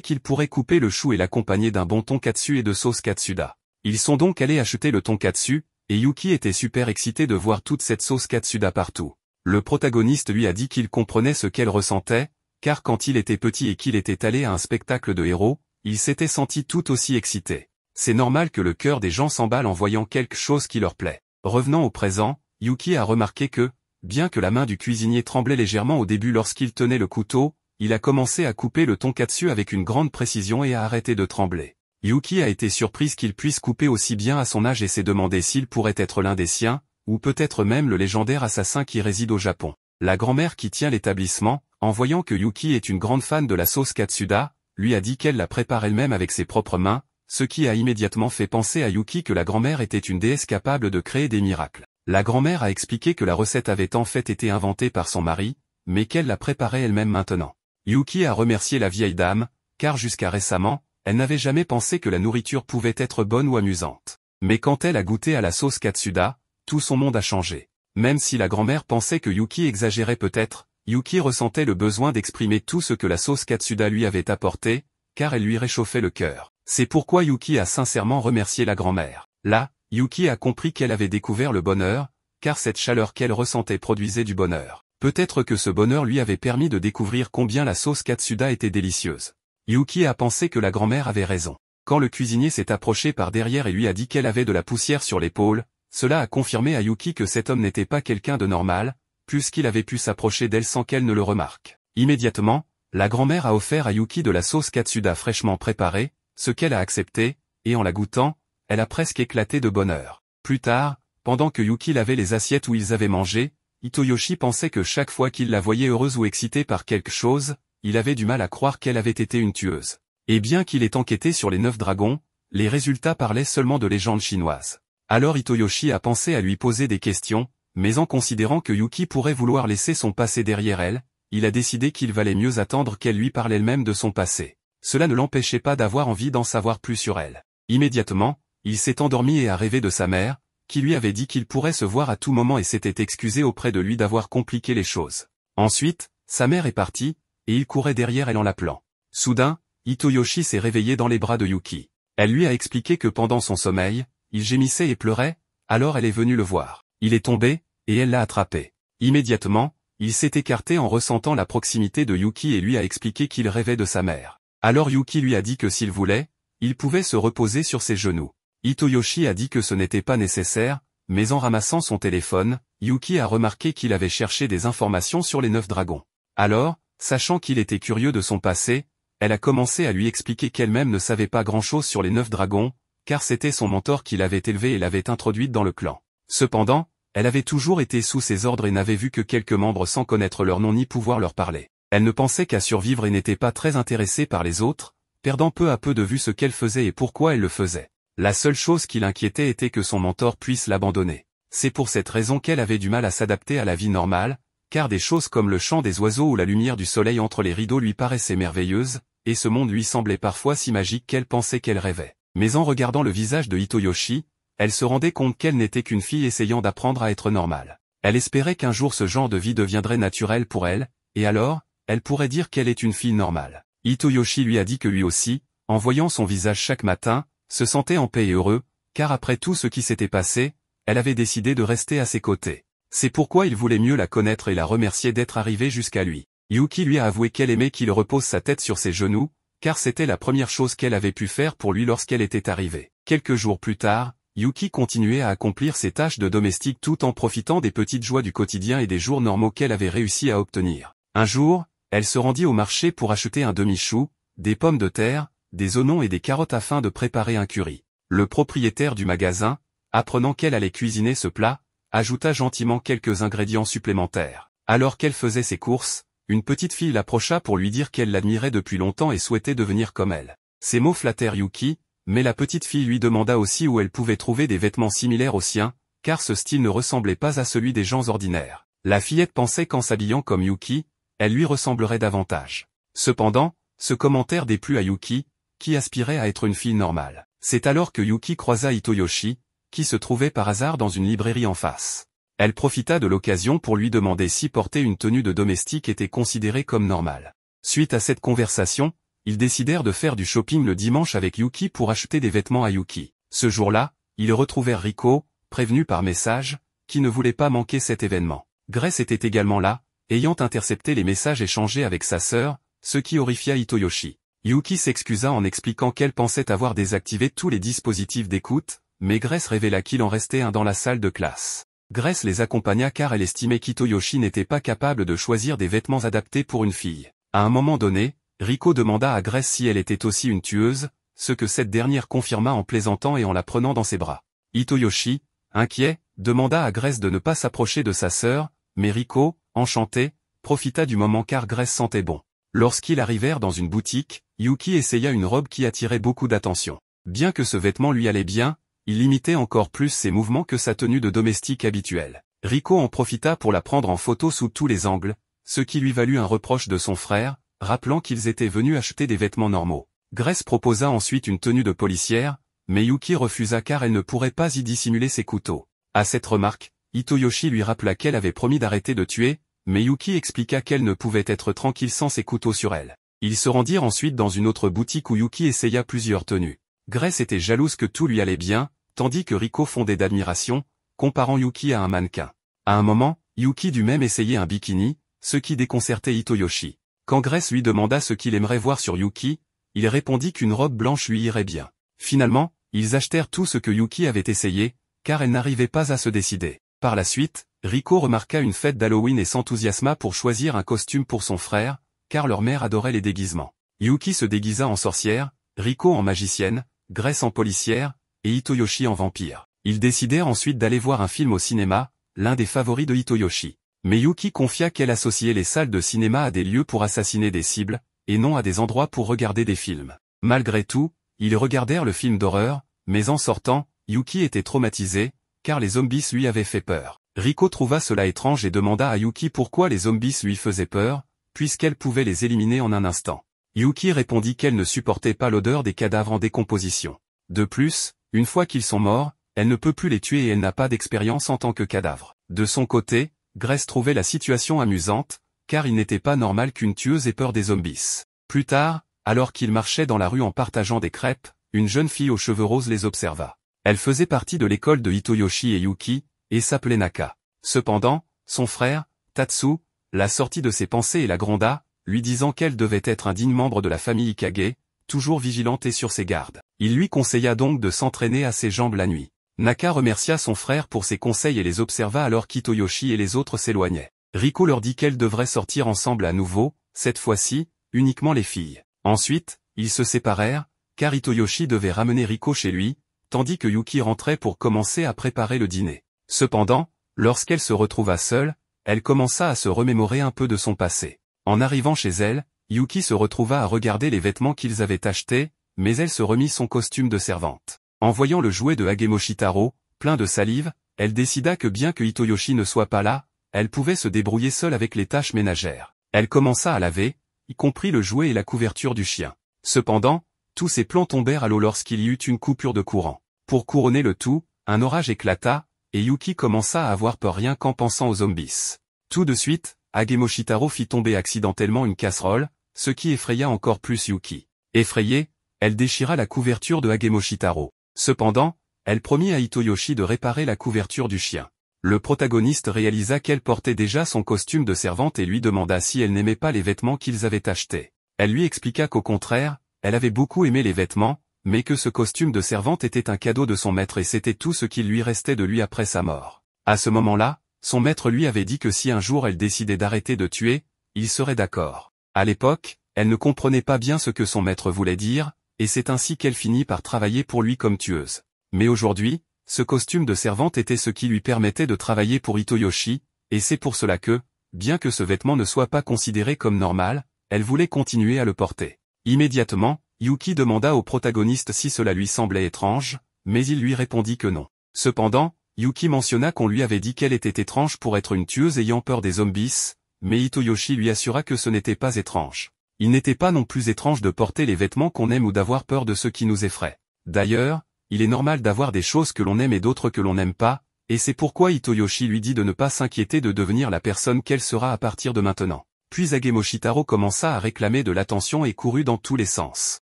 qu'il pourrait couper le chou et l'accompagner d'un bon tonkatsu et de sauce katsuda. Ils sont donc allés acheter le tonkatsu, et Yuki était super excité de voir toute cette sauce katsuda partout. Le protagoniste lui a dit qu'il comprenait ce qu'elle ressentait, car quand il était petit et qu'il était allé à un spectacle de héros, il s'était senti tout aussi excité. C'est normal que le cœur des gens s'emballe en voyant quelque chose qui leur plaît. Revenant au présent, Yuki a remarqué que, bien que la main du cuisinier tremblait légèrement au début lorsqu'il tenait le couteau, il a commencé à couper le tonkatsu avec une grande précision et a arrêté de trembler. Yuki a été surprise qu'il puisse couper aussi bien à son âge et s'est demandé s'il pourrait être l'un des siens, ou peut-être même le légendaire assassin qui réside au Japon. La grand-mère qui tient l'établissement, en voyant que Yuki est une grande fan de la sauce katsuda, lui a dit qu'elle la prépare elle-même avec ses propres mains, ce qui a immédiatement fait penser à Yuki que la grand-mère était une déesse capable de créer des miracles. La grand-mère a expliqué que la recette avait en fait été inventée par son mari, mais qu'elle la préparait elle-même maintenant. Yuki a remercié la vieille dame, car jusqu'à récemment, elle n'avait jamais pensé que la nourriture pouvait être bonne ou amusante. Mais quand elle a goûté à la sauce katsuda, tout son monde a changé. Même si la grand-mère pensait que Yuki exagérait peut-être, Yuki ressentait le besoin d'exprimer tout ce que la sauce katsuda lui avait apporté, car elle lui réchauffait le cœur. C'est pourquoi Yuki a sincèrement remercié la grand-mère. Là, Yuki a compris qu'elle avait découvert le bonheur, car cette chaleur qu'elle ressentait produisait du bonheur. Peut-être que ce bonheur lui avait permis de découvrir combien la sauce katsuda était délicieuse. Yuki a pensé que la grand-mère avait raison. Quand le cuisinier s'est approché par derrière et lui a dit qu'elle avait de la poussière sur l'épaule, cela a confirmé à Yuki que cet homme n'était pas quelqu'un de normal, puisqu'il avait pu s'approcher d'elle sans qu'elle ne le remarque. Immédiatement, la grand-mère a offert à Yuki de la sauce katsuda fraîchement préparée, ce qu'elle a accepté, et en la goûtant, elle a presque éclaté de bonheur. Plus tard, pendant que Yuki lavait les assiettes où ils avaient mangé, Hitoyoshi pensait que chaque fois qu'il la voyait heureuse ou excitée par quelque chose, il avait du mal à croire qu'elle avait été une tueuse. Et bien qu'il ait enquêté sur les 9 dragons, les résultats parlaient seulement de légendes chinoises. Alors Hitoyoshi a pensé à lui poser des questions, mais en considérant que Yuki pourrait vouloir laisser son passé derrière elle, il a décidé qu'il valait mieux attendre qu'elle lui parle elle-même de son passé. Cela ne l'empêchait pas d'avoir envie d'en savoir plus sur elle. Immédiatement, il s'est endormi et a rêvé de sa mère, qui lui avait dit qu'il pourrait se voir à tout moment et s'était excusé auprès de lui d'avoir compliqué les choses. Ensuite, sa mère est partie, et il courait derrière elle en l'appelant. Soudain, Hitoyoshi s'est réveillé dans les bras de Yuki. Elle lui a expliqué que pendant son sommeil, il gémissait et pleurait, alors elle est venue le voir. Il est tombé, et elle l'a attrapé. Immédiatement, il s'est écarté en ressentant la proximité de Yuki et lui a expliqué qu'il rêvait de sa mère. Alors Yuki lui a dit que s'il voulait, il pouvait se reposer sur ses genoux. Hitoyoshi a dit que ce n'était pas nécessaire, mais en ramassant son téléphone, Yuki a remarqué qu'il avait cherché des informations sur les 9 dragons. Alors, sachant qu'il était curieux de son passé, elle a commencé à lui expliquer qu'elle-même ne savait pas grand-chose sur les 9 dragons, car c'était son mentor qui l'avait élevée et l'avait introduite dans le clan. Cependant, elle avait toujours été sous ses ordres et n'avait vu que quelques membres sans connaître leur nom ni pouvoir leur parler. Elle ne pensait qu'à survivre et n'était pas très intéressée par les autres, perdant peu à peu de vue ce qu'elle faisait et pourquoi elle le faisait. La seule chose qui l'inquiétait était que son mentor puisse l'abandonner. C'est pour cette raison qu'elle avait du mal à s'adapter à la vie normale, car des choses comme le chant des oiseaux ou la lumière du soleil entre les rideaux lui paraissaient merveilleuses, et ce monde lui semblait parfois si magique qu'elle pensait qu'elle rêvait. Mais en regardant le visage de Hitoyoshi, elle se rendait compte qu'elle n'était qu'une fille essayant d'apprendre à être normale. Elle espérait qu'un jour ce genre de vie deviendrait naturel pour elle, et alors, elle pourrait dire qu'elle est une fille normale. Hitoyoshi lui a dit que lui aussi, en voyant son visage chaque matin, se sentait en paix et heureux, car après tout ce qui s'était passé, elle avait décidé de rester à ses côtés. C'est pourquoi il voulait mieux la connaître et la remercier d'être arrivée jusqu'à lui. Yuki lui a avoué qu'elle aimait qu'il repose sa tête sur ses genoux, car c'était la première chose qu'elle avait pu faire pour lui lorsqu'elle était arrivée. Quelques jours plus tard, Yuki continuait à accomplir ses tâches de domestique tout en profitant des petites joies du quotidien et des jours normaux qu'elle avait réussi à obtenir. Un jour, elle se rendit au marché pour acheter un demi-chou, des pommes de terre, des oignons et des carottes afin de préparer un curry. Le propriétaire du magasin, apprenant qu'elle allait cuisiner ce plat, ajouta gentiment quelques ingrédients supplémentaires. Alors qu'elle faisait ses courses, une petite fille l'approcha pour lui dire qu'elle l'admirait depuis longtemps et souhaitait devenir comme elle. Ces mots flattèrent Yuki, mais la petite fille lui demanda aussi où elle pouvait trouver des vêtements similaires aux siens, car ce style ne ressemblait pas à celui des gens ordinaires. La fillette pensait qu'en s'habillant comme Yuki, elle lui ressemblerait davantage. Cependant, ce commentaire déplut à Yuki, qui aspirait à être une fille normale. C'est alors que Yuki croisa Hitoyoshi, qui se trouvait par hasard dans une librairie en face. Elle profita de l'occasion pour lui demander si porter une tenue de domestique était considéré comme normal. Suite à cette conversation, ils décidèrent de faire du shopping le dimanche avec Yuki pour acheter des vêtements à Yuki. Ce jour-là, ils retrouvèrent Rico, prévenu par message, qui ne voulait pas manquer cet événement. Grace était également là, ayant intercepté les messages échangés avec sa sœur, ce qui horrifia Hitoyoshi. Yuki s'excusa en expliquant qu'elle pensait avoir désactivé tous les dispositifs d'écoute, mais Grace révéla qu'il en restait un dans la salle de classe. Grace les accompagna car elle estimait qu'Hitoyoshi n'était pas capable de choisir des vêtements adaptés pour une fille. À un moment donné, Rico demanda à Grace si elle était aussi une tueuse, ce que cette dernière confirma en plaisantant et en la prenant dans ses bras. Hitoyoshi, inquiet, demanda à Grace de ne pas s'approcher de sa sœur, mais Rico, enchanté, profita du moment car Grace sentait bon. Lorsqu'ils arrivèrent dans une boutique, Yuki essaya une robe qui attirait beaucoup d'attention. Bien que ce vêtement lui allait bien, il imitait encore plus ses mouvements que sa tenue de domestique habituelle. Rico en profita pour la prendre en photo sous tous les angles, ce qui lui valut un reproche de son frère, rappelant qu'ils étaient venus acheter des vêtements normaux. Grace proposa ensuite une tenue de policière, mais Yuki refusa car elle ne pourrait pas y dissimuler ses couteaux. À cette remarque, Hitoyoshi lui rappela qu'elle avait promis d'arrêter de tuer, mais Yuki expliqua qu'elle ne pouvait être tranquille sans ses couteaux sur elle. Ils se rendirent ensuite dans une autre boutique où Yuki essaya plusieurs tenues. Grace était jalouse que tout lui allait bien, tandis que Rico fondait d'admiration, comparant Yuki à un mannequin. À un moment, Yuki dut même essayer un bikini, ce qui déconcertait Hitoyoshi. Quand Grace lui demanda ce qu'il aimerait voir sur Yuki, il répondit qu'une robe blanche lui irait bien. Finalement, ils achetèrent tout ce que Yuki avait essayé, car elle n'arrivait pas à se décider. Par la suite, Rico remarqua une fête d'Halloween et s'enthousiasma pour choisir un costume pour son frère, car leur mère adorait les déguisements. Yuki se déguisa en sorcière, Rico en magicienne, Grace en policière, et Hitoyoshi en vampire. Ils décidèrent ensuite d'aller voir un film au cinéma, l'un des favoris de Hitoyoshi. Mais Yuki confia qu'elle associait les salles de cinéma à des lieux pour assassiner des cibles, et non à des endroits pour regarder des films. Malgré tout, ils regardèrent le film d'horreur, mais en sortant, Yuki était traumatisé, car les zombies lui avaient fait peur. Rico trouva cela étrange et demanda à Yuki pourquoi les zombies lui faisaient peur, puisqu'elle pouvait les éliminer en un instant. Yuki répondit qu'elle ne supportait pas l'odeur des cadavres en décomposition. De plus, une fois qu'ils sont morts, elle ne peut plus les tuer et elle n'a pas d'expérience en tant que cadavre. De son côté, Grace trouvait la situation amusante, car il n'était pas normal qu'une tueuse ait peur des zombies. Plus tard, alors qu'ils marchaient dans la rue en partageant des crêpes, une jeune fille aux cheveux roses les observa. Elle faisait partie de l'école de Hitoyoshi et Yuki, et s'appelait Naka. Cependant, son frère, Tatsu, la sortit de ses pensées et la gronda, lui disant qu'elle devait être un digne membre de la famille Ikage, toujours vigilante et sur ses gardes. Il lui conseilla donc de s'entraîner à ses jambes la nuit. Naka remercia son frère pour ses conseils et les observa alors qu'Hitoyoshi et les autres s'éloignaient. Rico leur dit qu'elles devraient sortir ensemble à nouveau, cette fois-ci, uniquement les filles. Ensuite, ils se séparèrent, car Hitoyoshi devait ramener Rico chez lui, tandis que Yuki rentrait pour commencer à préparer le dîner. Cependant, lorsqu'elle se retrouva seule, elle commença à se remémorer un peu de son passé. En arrivant chez elle, Yuki se retrouva à regarder les vêtements qu'ils avaient achetés, mais elle se remit son costume de servante. En voyant le jouet de Hagemoshitaro, plein de salive, elle décida que bien que Hitoyoshi ne soit pas là, elle pouvait se débrouiller seule avec les tâches ménagères. Elle commença à laver, y compris le jouet et la couverture du chien. Cependant, tous ses plans tombèrent à l'eau lorsqu'il y eut une coupure de courant. Pour couronner le tout, un orage éclata, et Yuki commença à avoir peur rien qu'en pensant aux zombies. Tout de suite, Hagemoshitaro fit tomber accidentellement une casserole, ce qui effraya encore plus Yuki. Effrayée, elle déchira la couverture de Hagemoshitaro. Cependant, elle promit à Hitoyoshi de réparer la couverture du chien. Le protagoniste réalisa qu'elle portait déjà son costume de servante et lui demanda si elle n'aimait pas les vêtements qu'ils avaient achetés. Elle lui expliqua qu'au contraire, elle avait beaucoup aimé les vêtements, mais que ce costume de servante était un cadeau de son maître et c'était tout ce qu'il lui restait de lui après sa mort. À ce moment-là, son maître lui avait dit que si un jour elle décidait d'arrêter de tuer, il serait d'accord. À l'époque, elle ne comprenait pas bien ce que son maître voulait dire, et c'est ainsi qu'elle finit par travailler pour lui comme tueuse. Mais aujourd'hui, ce costume de servante était ce qui lui permettait de travailler pour Hitoyoshi, et c'est pour cela que, bien que ce vêtement ne soit pas considéré comme normal, elle voulait continuer à le porter. Immédiatement, Yuki demanda au protagoniste si cela lui semblait étrange, mais il lui répondit que non. Cependant, Yuki mentionna qu'on lui avait dit qu'elle était étrange pour être une tueuse ayant peur des zombies, mais Hitoyoshi lui assura que ce n'était pas étrange. Il n'était pas non plus étrange de porter les vêtements qu'on aime ou d'avoir peur de ceux qui nous effraient. D'ailleurs, il est normal d'avoir des choses que l'on aime et d'autres que l'on n'aime pas, et c'est pourquoi Hitoyoshi lui dit de ne pas s'inquiéter de devenir la personne qu'elle sera à partir de maintenant. Puis Agemoshitaro commença à réclamer de l'attention et courut dans tous les sens.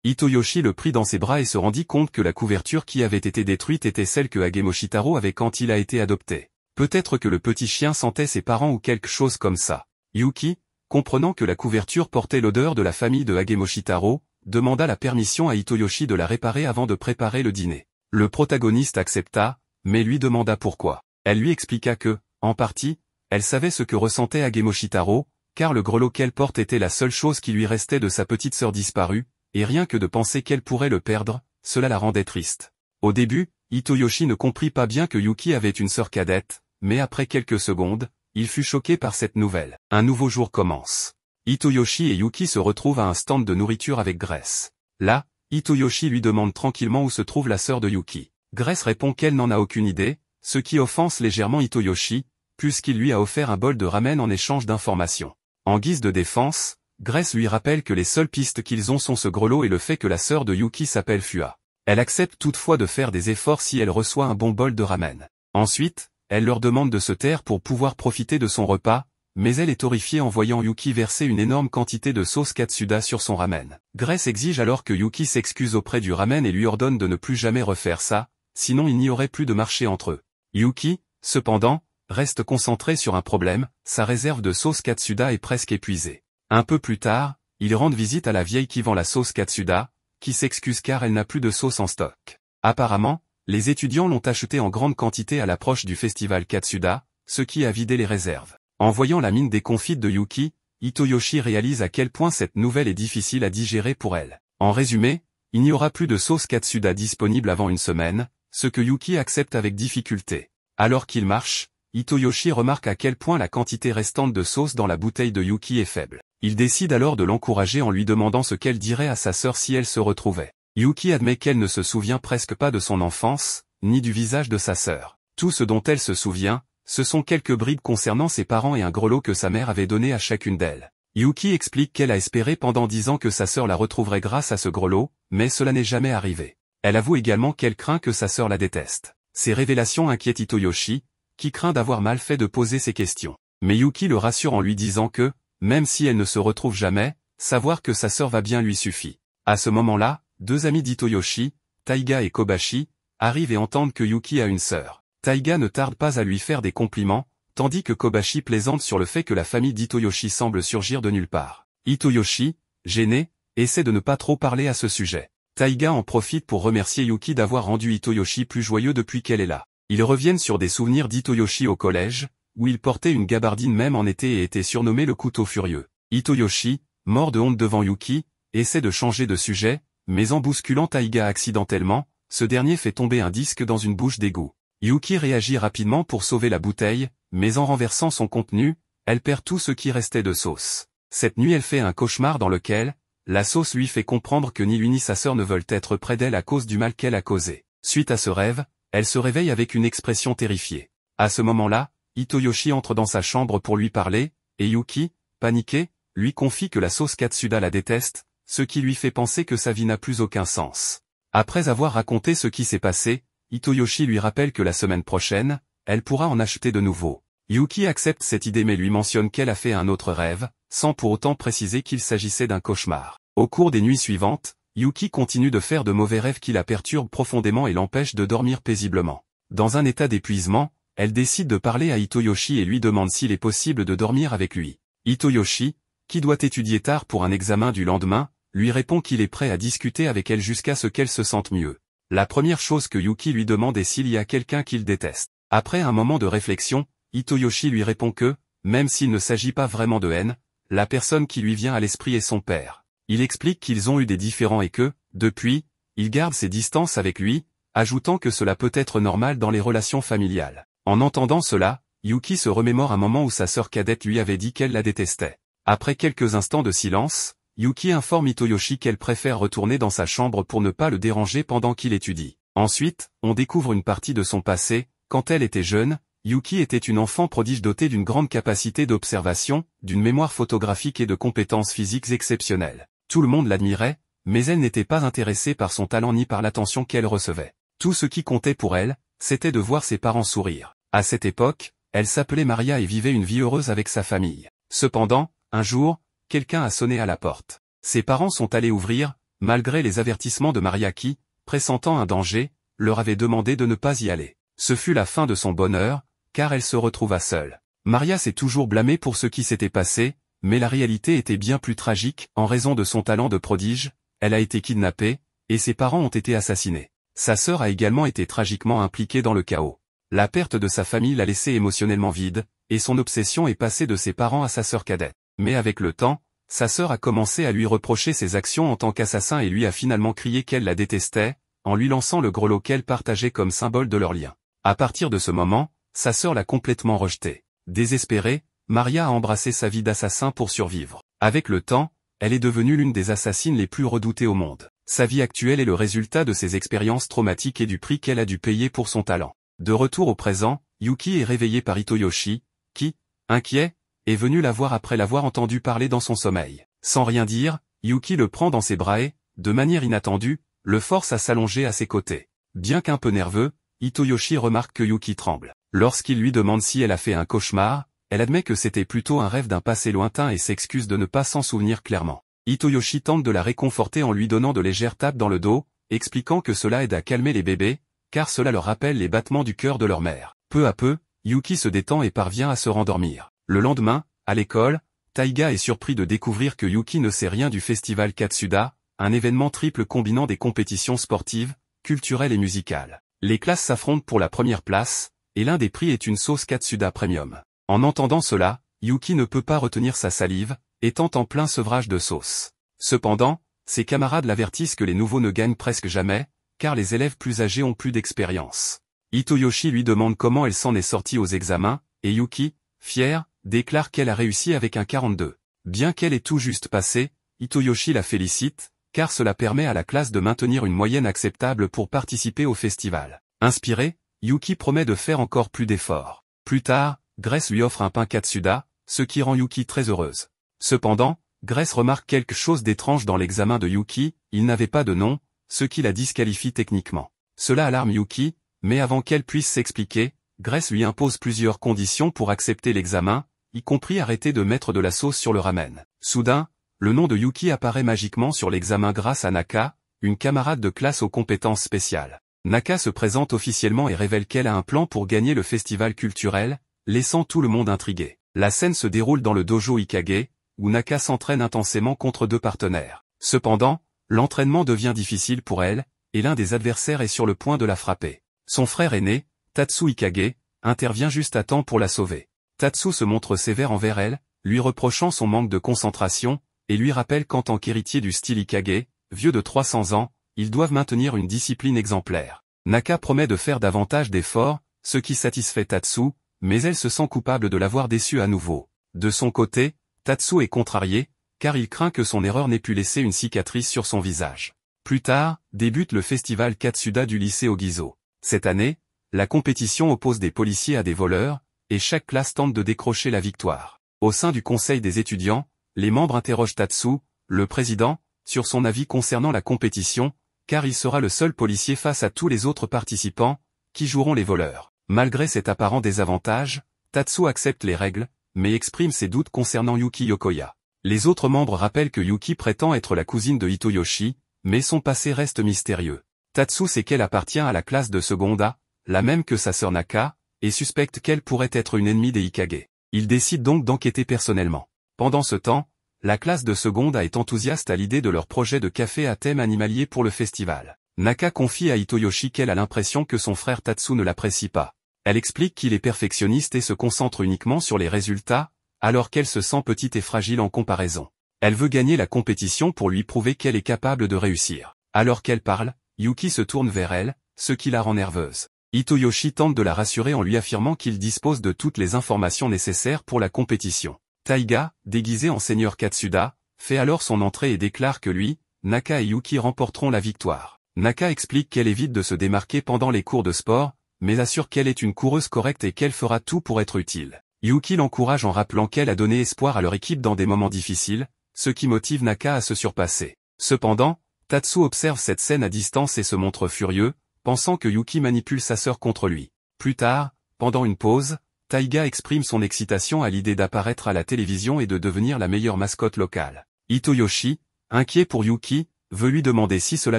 Hitoyoshi le prit dans ses bras et se rendit compte que la couverture qui avait été détruite était celle que Agemoshitaro avait quand il a été adopté. Peut-être que le petit chien sentait ses parents ou quelque chose comme ça. Yuki, comprenant que la couverture portait l'odeur de la famille de Agemoshitaro, demanda la permission à Hitoyoshi de la réparer avant de préparer le dîner. Le protagoniste accepta, mais lui demanda pourquoi. Elle lui expliqua que, en partie, elle savait ce que ressentait Agemoshitaro, car le grelot qu'elle porte était la seule chose qui lui restait de sa petite sœur disparue, et rien que de penser qu'elle pourrait le perdre, cela la rendait triste. Au début, Hitoyoshi ne comprit pas bien que Yuki avait une sœur cadette, mais après quelques secondes, il fut choqué par cette nouvelle. Un nouveau jour commence. Hitoyoshi et Yuki se retrouvent à un stand de nourriture avec Grace. Là, Hitoyoshi lui demande tranquillement où se trouve la sœur de Yuki. Grace répond qu'elle n'en a aucune idée, ce qui offense légèrement Hitoyoshi, puisqu'il lui a offert un bol de ramen en échange d'informations. En guise de défense, Grace lui rappelle que les seules pistes qu'ils ont sont ce grelot et le fait que la sœur de Yuki s'appelle Fua. Elle accepte toutefois de faire des efforts si elle reçoit un bon bol de ramen. Ensuite, elle leur demande de se taire pour pouvoir profiter de son repas, mais elle est horrifiée en voyant Yuki verser une énorme quantité de sauce katsuda sur son ramen. Grace exige alors que Yuki s'excuse auprès du ramen et lui ordonne de ne plus jamais refaire ça, sinon il n'y aurait plus de marché entre eux. Yuki, cependant, reste concentré sur un problème, sa réserve de sauce katsuda est presque épuisée. Un peu plus tard, ils rendent visite à la vieille qui vend la sauce katsuda, qui s'excuse car elle n'a plus de sauce en stock. Apparemment, les étudiants l'ont achetée en grande quantité à l'approche du festival Katsuda, ce qui a vidé les réserves. En voyant la mine déconfite de Yuki, Hitoyoshi réalise à quel point cette nouvelle est difficile à digérer pour elle. En résumé, il n'y aura plus de sauce Katsuda disponible avant une semaine, ce que Yuki accepte avec difficulté. Alors qu'il marche, Hitoyoshi remarque à quel point la quantité restante de sauce dans la bouteille de Yuki est faible. Il décide alors de l'encourager en lui demandant ce qu'elle dirait à sa sœur si elle se retrouvait. Yuki admet qu'elle ne se souvient presque pas de son enfance, ni du visage de sa sœur. Tout ce dont elle se souvient, ce sont quelques bribes concernant ses parents et un grelot que sa mère avait donné à chacune d'elles. Yuki explique qu'elle a espéré pendant 10 ans que sa sœur la retrouverait grâce à ce grelot, mais cela n'est jamais arrivé. Elle avoue également qu'elle craint que sa sœur la déteste. Ces révélations inquiètent Hitoyoshi, qui craint d'avoir mal fait de poser ces questions. Mais Yuki le rassure en lui disant que, même si elle ne se retrouve jamais, savoir que sa sœur va bien lui suffit. À ce moment-là, deux amis d'Hitoyoshi, Taiga et Kobashi, arrivent et entendent que Yuki a une sœur. Taiga ne tarde pas à lui faire des compliments, tandis que Kobashi plaisante sur le fait que la famille d'Hitoyoshi semble surgir de nulle part. Hitoyoshi, gêné, essaie de ne pas trop parler à ce sujet. Taiga en profite pour remercier Yuki d'avoir rendu Hitoyoshi plus joyeux depuis qu'elle est là. Ils reviennent sur des souvenirs d'Hitoyoshi au collège, où il portait une gabardine même en été et était surnommé le couteau furieux. Hitoyoshi, mort de honte devant Yuki, essaie de changer de sujet, mais en bousculant Taiga accidentellement, ce dernier fait tomber un disque dans une bouche d'égout. Yuki réagit rapidement pour sauver la bouteille, mais en renversant son contenu, elle perd tout ce qui restait de sauce. Cette nuit elle fait un cauchemar dans lequel, la sauce lui fait comprendre que ni lui ni sa sœur ne veulent être près d'elle à cause du mal qu'elle a causé. Suite à ce rêve, elle se réveille avec une expression terrifiée. À ce moment-là, Hitoyoshi entre dans sa chambre pour lui parler, et Yuki, paniqué, lui confie que la sauce Katsuda la déteste, ce qui lui fait penser que sa vie n'a plus aucun sens. Après avoir raconté ce qui s'est passé, Hitoyoshi lui rappelle que la semaine prochaine, elle pourra en acheter de nouveau. Yuki accepte cette idée mais lui mentionne qu'elle a fait un autre rêve, sans pour autant préciser qu'il s'agissait d'un cauchemar. Au cours des nuits suivantes, Yuki continue de faire de mauvais rêves qui la perturbent profondément et l'empêchent de dormir paisiblement. Dans un état d'épuisement, elle décide de parler à Hitoyoshi et lui demande s'il est possible de dormir avec lui. Hitoyoshi, qui doit étudier tard pour un examen du lendemain, lui répond qu'il est prêt à discuter avec elle jusqu'à ce qu'elle se sente mieux. La première chose que Yuki lui demande est s'il y a quelqu'un qu'il déteste. Après un moment de réflexion, Hitoyoshi lui répond que, même s'il ne s'agit pas vraiment de haine, la personne qui lui vient à l'esprit est son père. Il explique qu'ils ont eu des différends et que, depuis, il garde ses distances avec lui, ajoutant que cela peut être normal dans les relations familiales. En entendant cela, Yuki se remémore un moment où sa sœur cadette lui avait dit qu'elle la détestait. Après quelques instants de silence, Yuki informe Hitoyoshi qu'elle préfère retourner dans sa chambre pour ne pas le déranger pendant qu'il étudie. Ensuite, on découvre une partie de son passé. Quand elle était jeune, Yuki était une enfant prodige dotée d'une grande capacité d'observation, d'une mémoire photographique et de compétences physiques exceptionnelles. Tout le monde l'admirait, mais elle n'était pas intéressée par son talent ni par l'attention qu'elle recevait. Tout ce qui comptait pour elle, c'était de voir ses parents sourire. À cette époque, elle s'appelait Maria et vivait une vie heureuse avec sa famille. Cependant, un jour, quelqu'un a sonné à la porte. Ses parents sont allés ouvrir, malgré les avertissements de Maria qui, pressentant un danger, leur avait demandé de ne pas y aller. Ce fut la fin de son bonheur, car elle se retrouva seule. Maria s'est toujours blâmée pour ce qui s'était passé, mais la réalité était bien plus tragique. En raison de son talent de prodige, elle a été kidnappée, et ses parents ont été assassinés. Sa sœur a également été tragiquement impliquée dans le chaos. La perte de sa famille l'a laissée émotionnellement vide, et son obsession est passée de ses parents à sa sœur cadette. Mais avec le temps, sa sœur a commencé à lui reprocher ses actions en tant qu'assassin et lui a finalement crié qu'elle la détestait, en lui lançant le grelot qu'elle partageait comme symbole de leur lien. À partir de ce moment, sa sœur l'a complètement rejeté. Désespérée, Maria a embrassé sa vie d'assassin pour survivre. Avec le temps, elle est devenue l'une des assassines les plus redoutées au monde. Sa vie actuelle est le résultat de ses expériences traumatiques et du prix qu'elle a dû payer pour son talent. De retour au présent, Yuki est réveillé par Hitoyoshi, qui, inquiet, est venu la voir après l'avoir entendu parler dans son sommeil. Sans rien dire, Yuki le prend dans ses bras et, de manière inattendue, le force à s'allonger à ses côtés. Bien qu'un peu nerveux, Hitoyoshi remarque que Yuki tremble. Lorsqu'il lui demande si elle a fait un cauchemar, elle admet que c'était plutôt un rêve d'un passé lointain et s'excuse de ne pas s'en souvenir clairement. Hitoyoshi tente de la réconforter en lui donnant de légères tapes dans le dos, expliquant que cela aide à calmer les bébés, car cela leur rappelle les battements du cœur de leur mère. Peu à peu, Yuki se détend et parvient à se rendormir. Le lendemain, à l'école, Taiga est surpris de découvrir que Yuki ne sait rien du festival Katsuda, un événement triple combinant des compétitions sportives, culturelles et musicales. Les classes s'affrontent pour la première place, et l'un des prix est une sauce Katsuda Premium. En entendant cela, Yuki ne peut pas retenir sa salive, étant en plein sevrage de sauce. Cependant, ses camarades l'avertissent que les nouveaux ne gagnent presque jamais, car les élèves plus âgés ont plus d'expérience. Hitoyoshi lui demande comment elle s'en est sortie aux examens, et Yuki, fière, déclare qu'elle a réussi avec un 42. Bien qu'elle ait tout juste passé, Hitoyoshi la félicite, car cela permet à la classe de maintenir une moyenne acceptable pour participer au festival. Inspiré, Yuki promet de faire encore plus d'efforts. Plus tard, Grace lui offre un pain Katsuda, ce qui rend Yuki très heureuse. Cependant, Grace remarque quelque chose d'étrange dans l'examen de Yuki, il n'avait pas de nom, ce qui la disqualifie techniquement. Cela alarme Yuki, mais avant qu'elle puisse s'expliquer, Grace lui impose plusieurs conditions pour accepter l'examen, y compris arrêter de mettre de la sauce sur le ramen. Soudain, le nom de Yuki apparaît magiquement sur l'examen grâce à Naka, une camarade de classe aux compétences spéciales. Naka se présente officiellement et révèle qu'elle a un plan pour gagner le festival culturel, laissant tout le monde intrigué. La scène se déroule dans le dojo Ikage, où Naka s'entraîne intensément contre deux partenaires. Cependant, l'entraînement devient difficile pour elle, et l'un des adversaires est sur le point de la frapper. Son frère aîné, Tatsu Ikage, intervient juste à temps pour la sauver. Tatsu se montre sévère envers elle, lui reprochant son manque de concentration, et lui rappelle qu'en tant qu'héritier du style Ikage, vieux de 300 ans, ils doivent maintenir une discipline exemplaire. Naka promet de faire davantage d'efforts, ce qui satisfait Tatsu, mais elle se sent coupable de l'avoir déçu à nouveau. De son côté, Tatsu est contrarié, car il craint que son erreur n'ait pu laisser une cicatrice sur son visage. Plus tard, débute le festival Katsuda du lycée Ogiso. Cette année, la compétition oppose des policiers à des voleurs, et chaque classe tente de décrocher la victoire. Au sein du conseil des étudiants, les membres interrogent Tatsu, le président, sur son avis concernant la compétition, car il sera le seul policier face à tous les autres participants, qui joueront les voleurs. Malgré cet apparent désavantage, Tatsu accepte les règles, mais exprime ses doutes concernant Yuki Yokoya. Les autres membres rappellent que Yuki prétend être la cousine de Hitoyoshi, mais son passé reste mystérieux. Tatsu sait qu'elle appartient à la classe de Seconda, la même que sa sœur Naka, et suspecte qu'elle pourrait être une ennemie des Ikage. Il décide donc d'enquêter personnellement. Pendant ce temps, la classe de Seconda est enthousiaste à l'idée de leur projet de café à thème animalier pour le festival. Naka confie à Hitoyoshi qu'elle a l'impression que son frère Tatsu ne l'apprécie pas. Elle explique qu'il est perfectionniste et se concentre uniquement sur les résultats, alors qu'elle se sent petite et fragile en comparaison. Elle veut gagner la compétition pour lui prouver qu'elle est capable de réussir. Alors qu'elle parle, Yuki se tourne vers elle, ce qui la rend nerveuse. Hitoyoshi tente de la rassurer en lui affirmant qu'il dispose de toutes les informations nécessaires pour la compétition. Taiga, déguisé en seigneur Katsuda, fait alors son entrée et déclare que lui, Naka et Yuki remporteront la victoire. Naka explique qu'elle évite de se démarquer pendant les cours de sport, mais assure qu'elle est une coureuse correcte et qu'elle fera tout pour être utile. Yuki l'encourage en rappelant qu'elle a donné espoir à leur équipe dans des moments difficiles, ce qui motive Naka à se surpasser. Cependant, Tatsu observe cette scène à distance et se montre furieux, pensant que Yuki manipule sa sœur contre lui. Plus tard, pendant une pause, Taiga exprime son excitation à l'idée d'apparaître à la télévision et de devenir la meilleure mascotte locale. Hitoyoshi, inquiet pour Yuki, veut lui demander si cela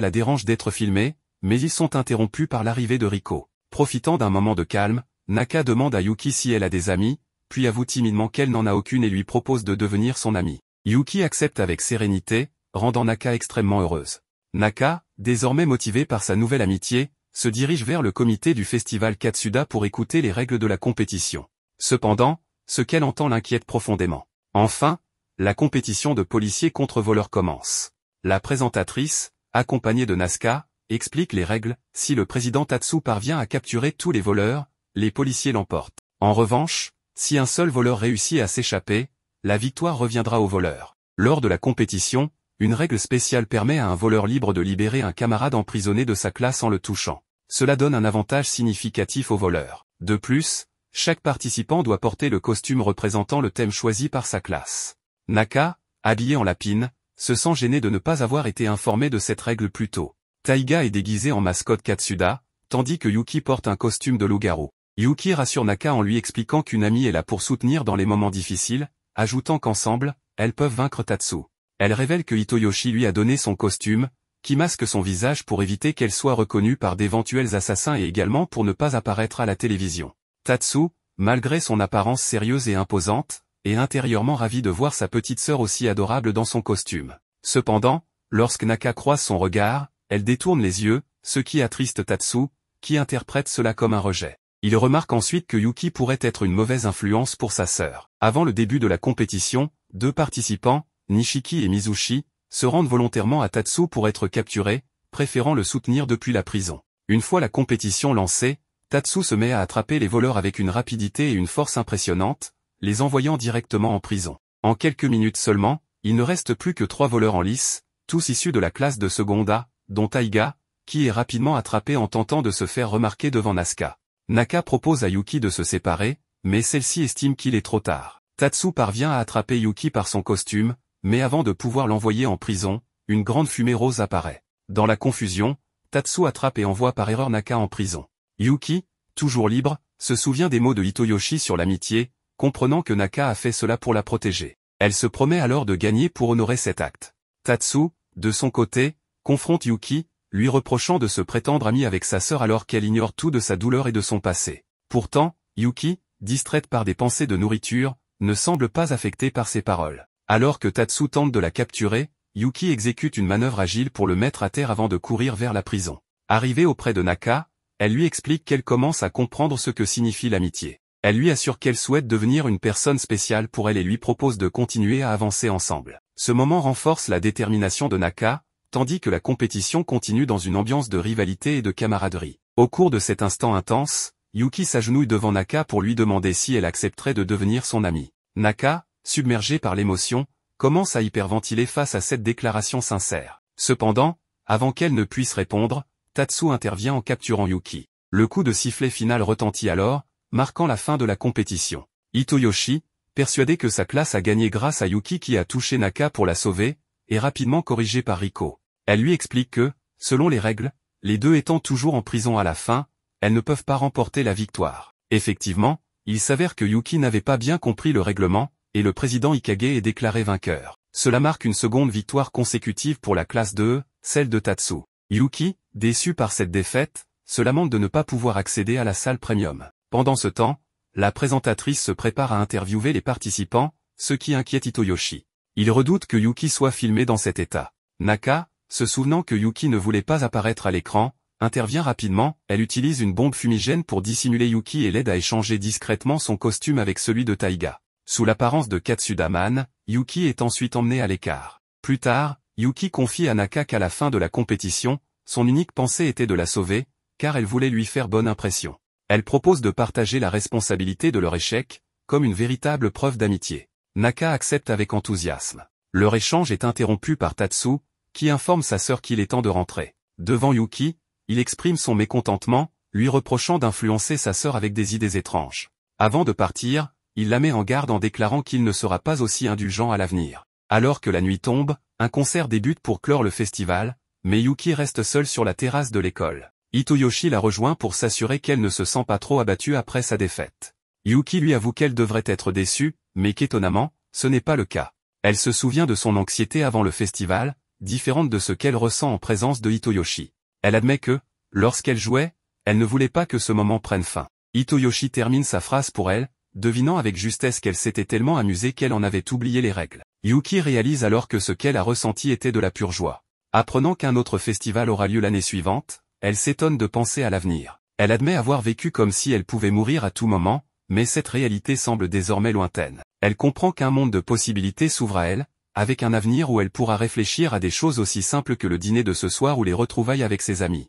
la dérange d'être filmé, mais ils sont interrompus par l'arrivée de Riko. Profitant d'un moment de calme, Naka demande à Yuki si elle a des amis, puis avoue timidement qu'elle n'en a aucune et lui propose de devenir son amie. Yuki accepte avec sérénité, rendant Naka extrêmement heureuse. Naka, désormais motivée par sa nouvelle amitié, se dirige vers le comité du festival Katsuda pour écouter les règles de la compétition. Cependant, ce qu'elle entend l'inquiète profondément. Enfin, la compétition de policiers contre voleurs commence. La présentatrice, accompagnée de Nasuka, explique les règles. Si le président Tatsu parvient à capturer tous les voleurs, les policiers l'emportent. En revanche, si un seul voleur réussit à s'échapper, la victoire reviendra au voleur. Lors de la compétition, une règle spéciale permet à un voleur libre de libérer un camarade emprisonné de sa classe en le touchant. Cela donne un avantage significatif au voleur. De plus, chaque participant doit porter le costume représentant le thème choisi par sa classe. Naka, habillé en lapine, se sent gêné de ne pas avoir été informé de cette règle plus tôt. Taiga est déguisé en mascotte Katsuda, tandis que Yuki porte un costume de loup-garou. Yuki rassure Naka en lui expliquant qu'une amie est là pour soutenir dans les moments difficiles, ajoutant qu'ensemble, elles peuvent vaincre Tatsu. Elle révèle que Hitoyoshi lui a donné son costume, qui masque son visage pour éviter qu'elle soit reconnue par d'éventuels assassins et également pour ne pas apparaître à la télévision. Tatsu, malgré son apparence sérieuse et imposante, est intérieurement ravi de voir sa petite sœur aussi adorable dans son costume. Cependant, lorsque Naka croise son regard, elle détourne les yeux, ce qui attriste Tatsu, qui interprète cela comme un rejet. Il remarque ensuite que Yuki pourrait être une mauvaise influence pour sa sœur. Avant le début de la compétition, deux participants, Nishiki et Mizushi, se rendent volontairement à Tatsu pour être capturés, préférant le soutenir depuis la prison. Une fois la compétition lancée, Tatsu se met à attraper les voleurs avec une rapidité et une force impressionnantes, les envoyant directement en prison. En quelques minutes seulement, il ne reste plus que 3 voleurs en lice, tous issus de la classe de Seconda, dont Taiga, qui est rapidement attrapé en tentant de se faire remarquer devant Nasuka. Naka propose à Yuki de se séparer, mais celle-ci estime qu'il est trop tard. Tatsu parvient à attraper Yuki par son costume, mais avant de pouvoir l'envoyer en prison, une grande fumée rose apparaît. Dans la confusion, Tatsu attrape et envoie par erreur Naka en prison. Yuki, toujours libre, se souvient des mots de Hitoyoshi sur l'amitié, comprenant que Naka a fait cela pour la protéger. Elle se promet alors de gagner pour honorer cet acte. Tatsu, de son côté, confronte Yuki, lui reprochant de se prétendre ami avec sa sœur alors qu'elle ignore tout de sa douleur et de son passé. Pourtant, Yuki, distraite par des pensées de nourriture, ne semble pas affectée par ses paroles. Alors que Tatsu tente de la capturer, Yuki exécute une manœuvre agile pour le mettre à terre avant de courir vers la prison. Arrivée auprès de Naka, elle lui explique qu'elle commence à comprendre ce que signifie l'amitié. Elle lui assure qu'elle souhaite devenir une personne spéciale pour elle et lui propose de continuer à avancer ensemble. Ce moment renforce la détermination de Naka, tandis que la compétition continue dans une ambiance de rivalité et de camaraderie. Au cours de cet instant intense, Yuki s'agenouille devant Naka pour lui demander si elle accepterait de devenir son amie. Naka, submergée par l'émotion, commence à hyperventiler face à cette déclaration sincère. Cependant, avant qu'elle ne puisse répondre, Tatsu intervient en capturant Yuki. Le coup de sifflet final retentit alors, marquant la fin de la compétition. Hitoyoshi, persuadé que sa classe a gagné grâce à Yuki qui a touché Naka pour la sauver, est rapidement corrigée par Riko. Elle lui explique que, selon les règles, les deux étant toujours en prison à la fin, elles ne peuvent pas remporter la victoire. Effectivement, il s'avère que Yuki n'avait pas bien compris le règlement, et le président Ikage est déclaré vainqueur. Cela marque une seconde victoire consécutive pour la classe 2, celle de Tatsu. Yuki, déçu par cette défaite, se lamente de ne pas pouvoir accéder à la salle premium. Pendant ce temps, la présentatrice se prépare à interviewer les participants, ce qui inquiète Hitoyoshi. Il redoute que Yuki soit filmé dans cet état. Naka, se souvenant que Yuki ne voulait pas apparaître à l'écran, intervient rapidement, elle utilise une bombe fumigène pour dissimuler Yuki et l'aide à échanger discrètement son costume avec celui de Taiga. Sous l'apparence de Katsuda-man, Yuki est ensuite emmené à l'écart. Plus tard, Yuki confie à Naka qu'à la fin de la compétition, son unique pensée était de la sauver, car elle voulait lui faire bonne impression. Elle propose de partager la responsabilité de leur échec, comme une véritable preuve d'amitié. Naka accepte avec enthousiasme. Leur échange est interrompu par Tatsu, qui informe sa sœur qu'il est temps de rentrer. Devant Yuki, il exprime son mécontentement, lui reprochant d'influencer sa sœur avec des idées étranges. Avant de partir, il la met en garde en déclarant qu'il ne sera pas aussi indulgent à l'avenir. Alors que la nuit tombe, un concert débute pour clore le festival, mais Yuki reste seul sur la terrasse de l'école. Hitoyoshi la rejoint pour s'assurer qu'elle ne se sent pas trop abattue après sa défaite. Yuki lui avoue qu'elle devrait être déçue, mais qu'étonnamment, ce n'est pas le cas. Elle se souvient de son anxiété avant le festival, différente de ce qu'elle ressent en présence de Hitoyoshi. Elle admet que, lorsqu'elle jouait, elle ne voulait pas que ce moment prenne fin. Hitoyoshi termine sa phrase pour elle, devinant avec justesse qu'elle s'était tellement amusée qu'elle en avait oublié les règles. Yuki réalise alors que ce qu'elle a ressenti était de la pure joie. Apprenant qu'un autre festival aura lieu l'année suivante, elle s'étonne de penser à l'avenir. Elle admet avoir vécu comme si elle pouvait mourir à tout moment, mais cette réalité semble désormais lointaine. Elle comprend qu'un monde de possibilités s'ouvre à elle, avec un avenir où elle pourra réfléchir à des choses aussi simples que le dîner de ce soir ou les retrouvailles avec ses amis.